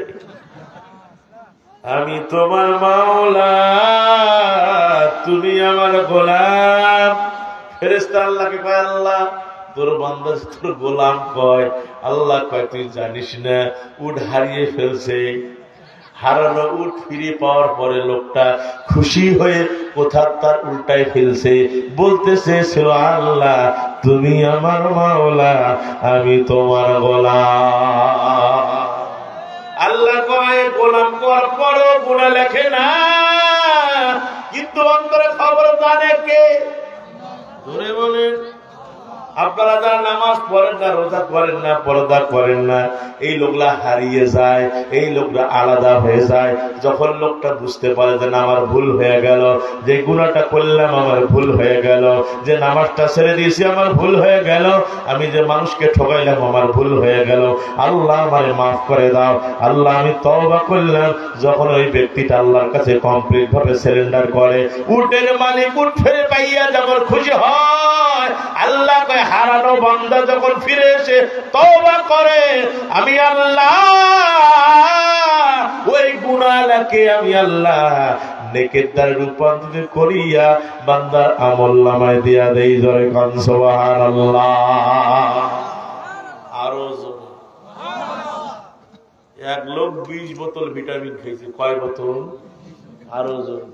আমি তোমার মাওলা, তুমি আমার গোলাম। ফেরেশতা আল্লাহকে কয়, আল্লাহ তোর বান্দা তোর গোলাম কয়। আল্লাহ কয়, তুই জানিস না উট হারিয়ে ফেলছে। হারানো উট ফিরে পাওয়ার পরে লোকটা খুশি হয়ে কোথা তার উল্টায় ফেলছে, বলতে চেয়েছিল, আল্লাহ তুমি আমার মাওলা, আমি তোমার গোলাম। আল্লাহ কয়, গোলাম করার পরও গুনাহ লেখে না, কিন্তু অন্তরে খবর জানে কে? ধরে বলেন। আপনারা যারা নামাজ পড়েন না, রোজা করেন না, পর্দা করেন না, এই লোকরা হারিয়ে যায়, এই লোকরা আলাদা হয়ে যায় যখন লোকটা বুঝতে পারে যে না আমার ভুল হয়ে গেল, যে গুনাহটা করলাম আমার ভুল হয়ে গেল, যে নামাজটা ছেড়ে দিয়েছি আমার ভুল হয়ে গেল, আমি যে মানুষকে ঠকাইলাম আমার ভুল হয়ে গেল, আল্লাহ আমারে মাফ করে দাও, আল্লাহ আমি তওবা করলাম। যখন ওই ব্যক্তিটা আল্লাহর কাছে কমপ্লিট ভাবে সারেন্ডার করে, উটের মালিক উট ফিরে পাইয়া যখন খুশি হয়, আল্লাহ হারানো বান্দা যখন ফিরে এসে তওবা করে, আমি আল্লাহ ওই গুনাহকে আমি আল্লাহ নেকের দ্বারা রূপান্তরিত করিয়া বান্দার আমলনামায় দিয়া দেই। জোরে কান সুবহানাল্লাহ। আরো জোরে। এক লোক 20 বোতল ভিটামিন খাইছে। কয় বোতল? আরো জোরে।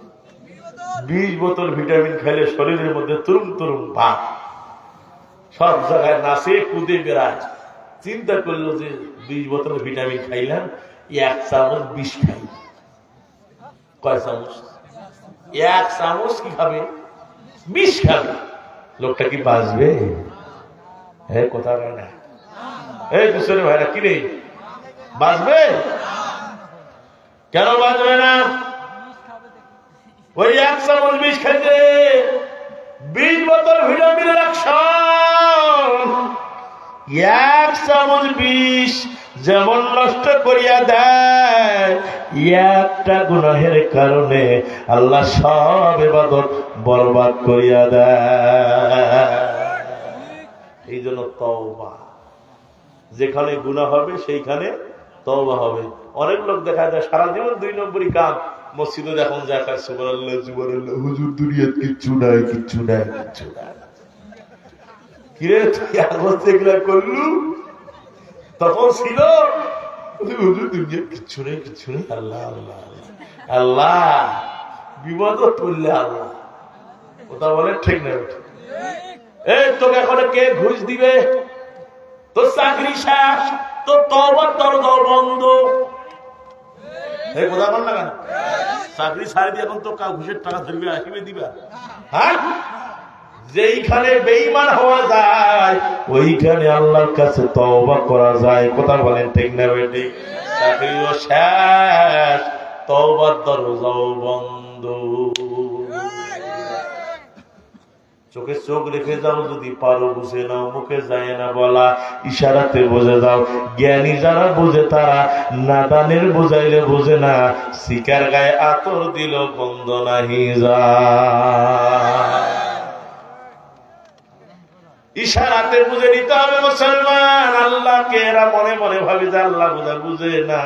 20 বোতল ভিটামিন খাইলে শরীরের মধ্যে তুরুম তুরুম ভাব, সব জায়গায় নাচে কুদে বেড়ায়। চিন্তা করলো যে 20 বোতল ভিটামিন খাইলাম, 1 চামচ বিষ খাই। কয় চামচ? 1 চামচ কি খাবে? বিষ খাবে। লোকটা কি বাঁচবে? কথা হয় না। এই পিছনে ভাইরা কি রে, বাঁচবে? কেন বাঁচবে না? ওই 1 চামচ বিষ খাইতে 20 বোতল ভিটামিনের অ্যাকশন। 1 চামচ বিষ যেমন নষ্ট করিয়া দেয়, একটা গুনাহের কারণে আল্লাহ সব ইবাদত বরবাদ করিয়া দেয়। এই জন্য তওবা, যেখানে গুনাহ হবে সেইখানে তওবা হবে। অনেক লোক দেখা যায় সারা জীবন 2 নম্বরই কাজ, মসজিদে যখন যায় সুবহানাল্লাহ সুবহানাল্লাহ, হুজুর দুনিয়াতে কিচ্ছু নাই, কিচ্ছু নাই, কিচ্ছু নাই। কিরে তুই আগত যেগুলা করলু তখন ছিল হুজুর দুনিয়াতে কিচ্ছু নেই, কিচ্ছু নেই। আল্লাহ আল্লাহ আল্লাহ, বিপদত পড়লে আল্লাহ। কথা বলে ঠিক না? এই তোকে এখন কে ঘুষ দিবে? তোর চাকরি শেষ, তোর তওবার দরজা বন্ধ। এই কথা বল না কেন? চাকরি ছাড়ি দিয়ে এখন তো ঘুষের টাকা ধরবে, আসবে দিবা? হ্যাঁ, যেইখানে বেঈমান হওয়া যায় ওইখানে আল্লাহর কাছে তওবা করা যায়। কথা বলেন ঠিক না বেটি? চাকরিও শেষ, তওবার দরজাও বন্ধ। চোখে চোখ রেখে যাও, যদি পারো বুঝে নাও, মুখে যায় না বলা, ইশারাতে বুঝে যাও। জ্ঞানী যারা বুঝে তারা, নাদানের বুঝাইলে বুঝে না। শিকার গায়ে আতর দিল গন্ধ নাহি যায়। ইশারাতে বুঝে নিতে হবে মুসলমান। আল্লাহকে এরা মনে মনে ভাবে যে আল্লাহ বুঝে না।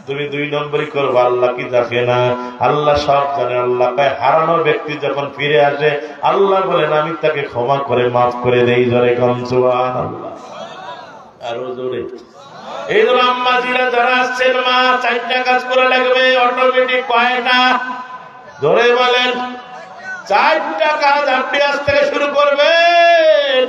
তুমি 2 নম্বরই করবা, আল্লাহ কি দেখে না? আল্লাহ সব জানে। আল্লাহ কয় হারানো ব্যক্তি যখন ফিরে আসে আল্লাহ বলেন আমি তাকে ক্ষমা করে মাফ করে দেই। জোরে কাম সুবহানাল্লাহ। আরো জোরে। এই জন্য আম্মাজিরা যারা আসছেন, মা 4টা কাজ করে লাগবে অটোমেটিক। কয়টা? জোরে বলেন। 4টা কাজ আপনি আজ থেকে শুরু করবেন।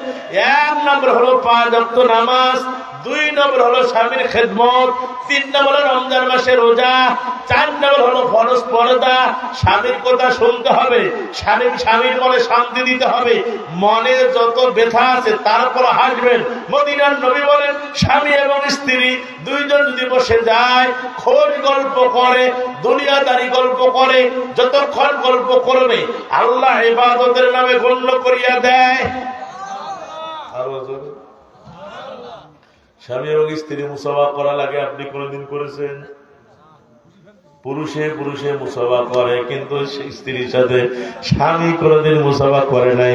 1 নম্বর হলো 5 ওয়াক্ত নামাজ, 2 নম্বর হলো স্বামীর খেদমত, 3 নম্বর হলো রমজান মাসে রোজা, 4 নম্বর হলো ফরজ পর্দা। স্বামীর কথা শুনতে হবে, স্বামীর মনে শান্তি দিতে হবে। মনে যত ব্যথা আছে তারপর হাসবেন। মদিনার নবী বলেন স্বামী এবং স্ত্রী 2 জন যদি বসে যায়, খোঁজ গল্প করে, দুনিয়াদারি গল্প করে, যতক্ষণ গল্প করবে আল্লাহ ইবাদতের নামে গণ্য করিয়া দেয়। আরো জোরে। স্বামী এবং স্ত্রী মুসাফা করা লাগে। আপনি কোনদিন করেছেন? পুরুষে পুরুষে মুসাফা করে, কিন্তু স্ত্রীর সাথে স্বামী কোনদিন মুসাফা করে নাই।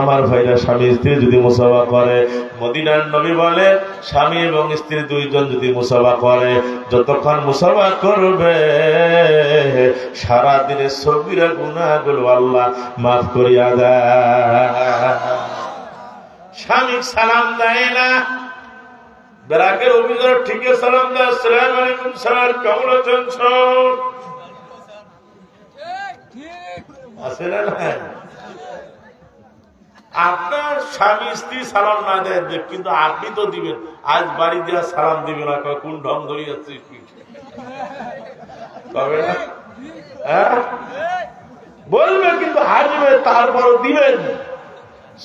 আমার ভাইরা, স্বামী স্ত্রী যদি মুসাফা করে, মদিনার নবী বলে স্বামী এবং স্ত্রী 2 জন যদি মুসাফা করে, যতক্ষণ মুসাফা করবে সারা দিনের সগীরা গুনাহগুলো আল্লাহ মাফ করিয়া দেয়। স্বামী সালাম দেয় না, বেরাকের অভিযোগ ঠিকই সালাম দেয়, আসসালামু আলাইকুম স্যার, কেমন আছেন স্যার? আছে না? আপনার স্বামী স্ত্রী সালাম না দেয় কিন্তু আপনি তো দিবেন। আজ বাড়ি দেওয়া সালাম দিবে না, কোন ঢং ধরে যাচ্ছে তবে না? হ্যাঁ বলবে কিন্তু হাসবে, তারপরও দিবেন।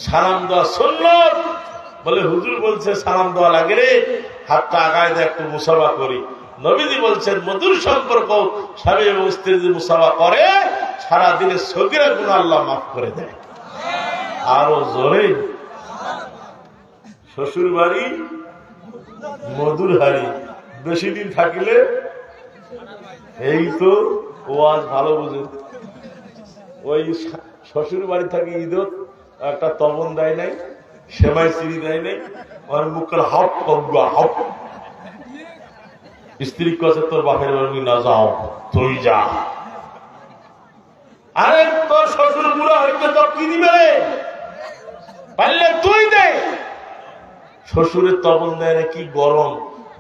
সালাম দেওয়া সুন্নাত। বলে হুজুর বলছে সালাম দেওয়া লাগে রে, হাতটা আগায় দিয়ে একটু মুসাফা করি। নবীজি বলছেন মধুর সম্পর্ক স্বামী এবং স্ত্রী যদি মুসাফা করে সারাদিনের সগীরা গুনাহ আল্লাহ মাফ করে দেয়। আরো জোরে, শ্বশুর বাড়ি মধুর হাড়ি, বেশি দিন থাকিলে এই তো ওয়াজ ভালো বুঝে। ওই শ্বশুর বাড়ি থাকি ঈদত একটা তবন দেয় নাই, সেমাই চিনি দেয় নাই, আমার মুখের হপ কব্বা হপ। স্ত্রী কাছে তোর বাপের বাড়ি না যাও, তুই যা। আরে তোর শ্বশুর বুড়া হইতে তোর কি দিবে, পারলে তুই দে। শ্বশুরের তবন দেয় না, কি গরম।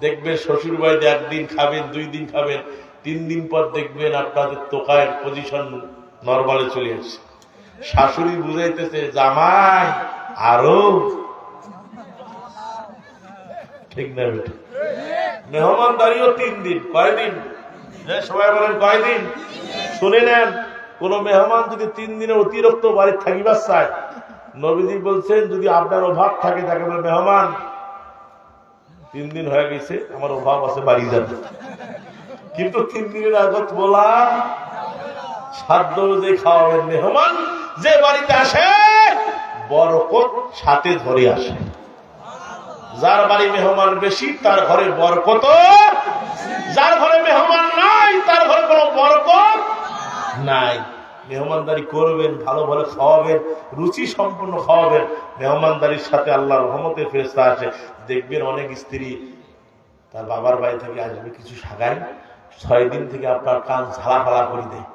দেখবেন শ্বশুর বাড়িতে একদিন খাবেন, 2 দিন খাবেন, 3 দিন পর দেখবেন আপনাদের তোকায়ের পজিশন নরমালে চলে আসছে। শাশুড়ি বুঝাইতেছে জামাই আরো, ঠিক না বেটা? মেহমানদারিও 3 দিন। কয়দিন? সবাই বলেন কয়দিন? শুনে নেন, কোন মেহমান যদি 3 দিনের অতিরিক্ত বাড়ি থাকিবার চায়, নবীজি বলছেন যদি আপনার অভাব থাকে, তাকে বলে মেহমান 3 দিন হয়ে গেছে, আমার অভাব আছে, বাড়ি যাবে। কিন্তু 3 দিনের আগত বলা সাধ্য অনুযায়ী খাওয়াবেন। মেহমান যে বাড়িতে আসে বরকত সাথে ধরে আসে। যার বাড়ি মেহমান বেশি তার ঘরে বরকত, যার ঘরে মেহমান নাই তার ঘরে কোনো বরকত নাই। মেহমানদারি করবেন, ভালো ভালো খাওয়াবেন, রুচি সম্পন্ন খাওয়াবেন। মেহমানদারির সাথে আল্লাহর রহমতের ফেরেশতা আসে। দেখবেন অনেক স্ত্রী তার বাবার বাড়ি থেকে আসবে, কিছু সাগায় 6 দিন থেকে আপনার কান ঝালা ফালা করে দেয়।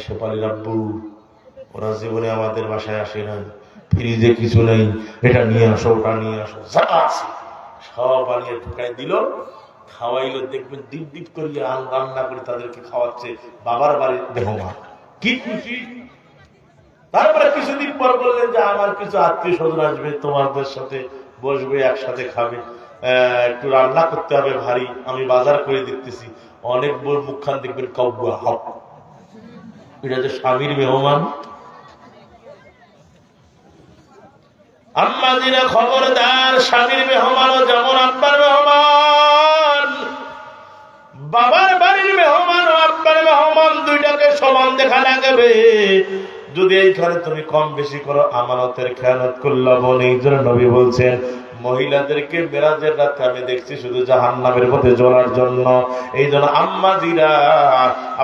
সে বলে আব্বু ওরা জীবনে আমাদের বাসায় আসে না, ফ্রিজে কিছু নেই, এটা নিয়ে আসো, ওটা নিয়ে আসো, যা আছে সব বানিয়ে ঢুকাই দিল, খাওয়াইলো। দেখবেন ডিপ ডিপ করিয়ে রান্না করে তাদেরকে খাওয়াচ্ছে। বাবার বাড়ির মেহমান কি খুশি। তারপরে কিছুদিন পর বললেন যে আমার কিছু আত্মীয় স্বজন আসবে, তোমাদের সাথে বসবে, একসাথে খাবে, একটু রান্না করতে হবে ভারী, আমি বাজার করে দেখতেছি। অনেক বড় মুখখান দেখবেন কাউয়া হক, এটা যে স্বামীর মেহমান। আম্মাজিরা খবরদার, স্বামীর মেহমানও যেমন আপনার মেহমান, বাবার বাড়ির মেহমান ও আপনার মেহমান, দুইটাকে সমান দেখা লাগবে। যদি এইখানে তুমি কম বেশি করো আমানতের খেয়ানত করলা বোন। এই জন্য নবী বলছেন মহিলাদেরকে মেরাজের রাতে আমি দেখছি শুধু জাহান্নামের পথে চলার জন্য। এই জন্য আম্মাজিরা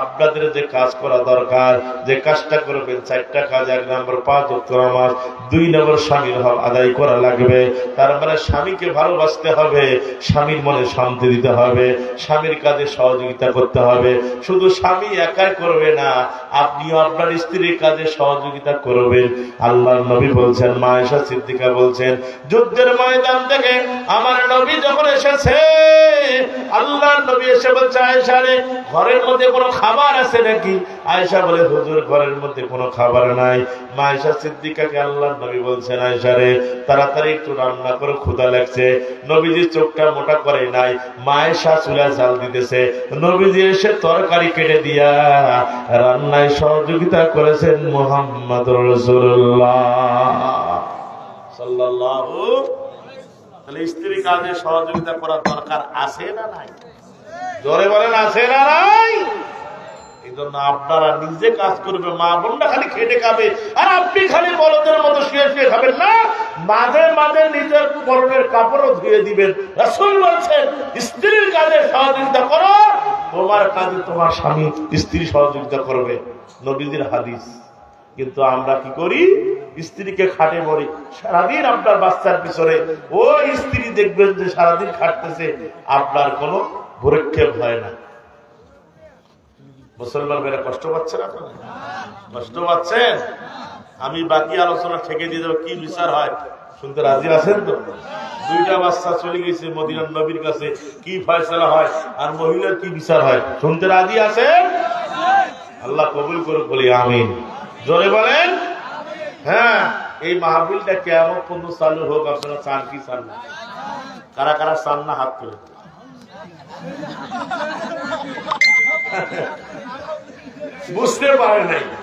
আপনাদের যে কাজ করা দরকার, যে কাজটা করবেন, 4টা কাজ। 1 নম্বর 5 ওয়াক্ত নামাজ, 2 নম্বর স্বামীর হক আদায় করা লাগবে। তার মানে স্বামীকে ভালোবাসতে হবে, স্বামীর মনে শান্তি দিতে হবে, স্বামীর কাজে সহযোগিতা করতে হবে। শুধু স্বামী একাই করবে না, আপনিও আপনার স্ত্রীর কাজে সহযোগিতা করবেন। আল্লাহর নবী বলছেন, মা আয়েশা সিদ্দিকা বলছেন, যুদ্ধের ময়দান থেকে আমার নবী যখন এসেছে, আল্লাহর নবী এসে বলছে আয়েশা রে ঘরের মধ্যে কোনো খাবার আছে নাকি? আয়েশা বলে হুজুর ঘরের মধ্যে কোনো খাবার নাই। মা আয়েশা সিদ্দিকাকে আল্লাহর নবী বলছেন আয়েশা রে তাড়াতাড়ি একটু রান্না করে, ক্ষুধা লাগছে। নবীজি চোখটা মোটা করে নাই, মা আয়েশা চুলা জাল দিতেছে, নবীজি এসে তরকারি কেটে দিয়া রান্নায় সহযোগিতা করেছেন মুহাম্মদুর রাসূলুল্লাহ সাল্লাল্লাহু। তাহলে স্ত্রী কাজে সহযোগিতা করার দরকার আছে না নাই? জোরে বলেন আছে না নাই? এই জন্য আপনারা নিজে কাজ করবে, মা বোনটা খালি খেটে খাবে, আর আপনি খালি বলদের মতো শুয়ে শুয়ে খাবেন না। মাঝে মাঝে নিজের পরনের কাপড়ও ধুয়ে দিবেন। রাসূল বলছেন স্ত্রীর কাজে সহযোগিতা করো, তোমার কাজে তোমার স্বামী স্ত্রী সহযোগিতা করবে, নবীজির হাদিস। কিন্তু আমরা কি করি? স্ত্রীকে খাটে মরি সারাদিন আপনার বাচ্চার পিছনে। ওই স্ত্রী দেখবেন যে সারাদিন খাটতেছে, আপনার কোনো ভূরক্ষেপ হয় না। মুসলমান মেয়েরা কষ্ট পাচ্ছেন, আপনারা কষ্ট পাচ্ছেন। আমি বাকি আলোচনা থেকে দিয়ে দেবো, কি বিচার হয় শুনতে রাজি আছেন তো? 2টা বাচ্চা চলে গেছে মদিনার নবীর কাছে, কি ফয়সালা হয় আর মহিলার কি বিচার হয় শুনতে রাজি আছেন? আল্লাহ কবুল করুক, বলি আমিন। জোরে বলেন হ্যাঁ। এই মাহফিলটা কেমন পর্যন্ত চালু হোক, আপনারা চান কি চান না? কারা কারা চান না হাত তুলে? বুঝতে পারে নাই।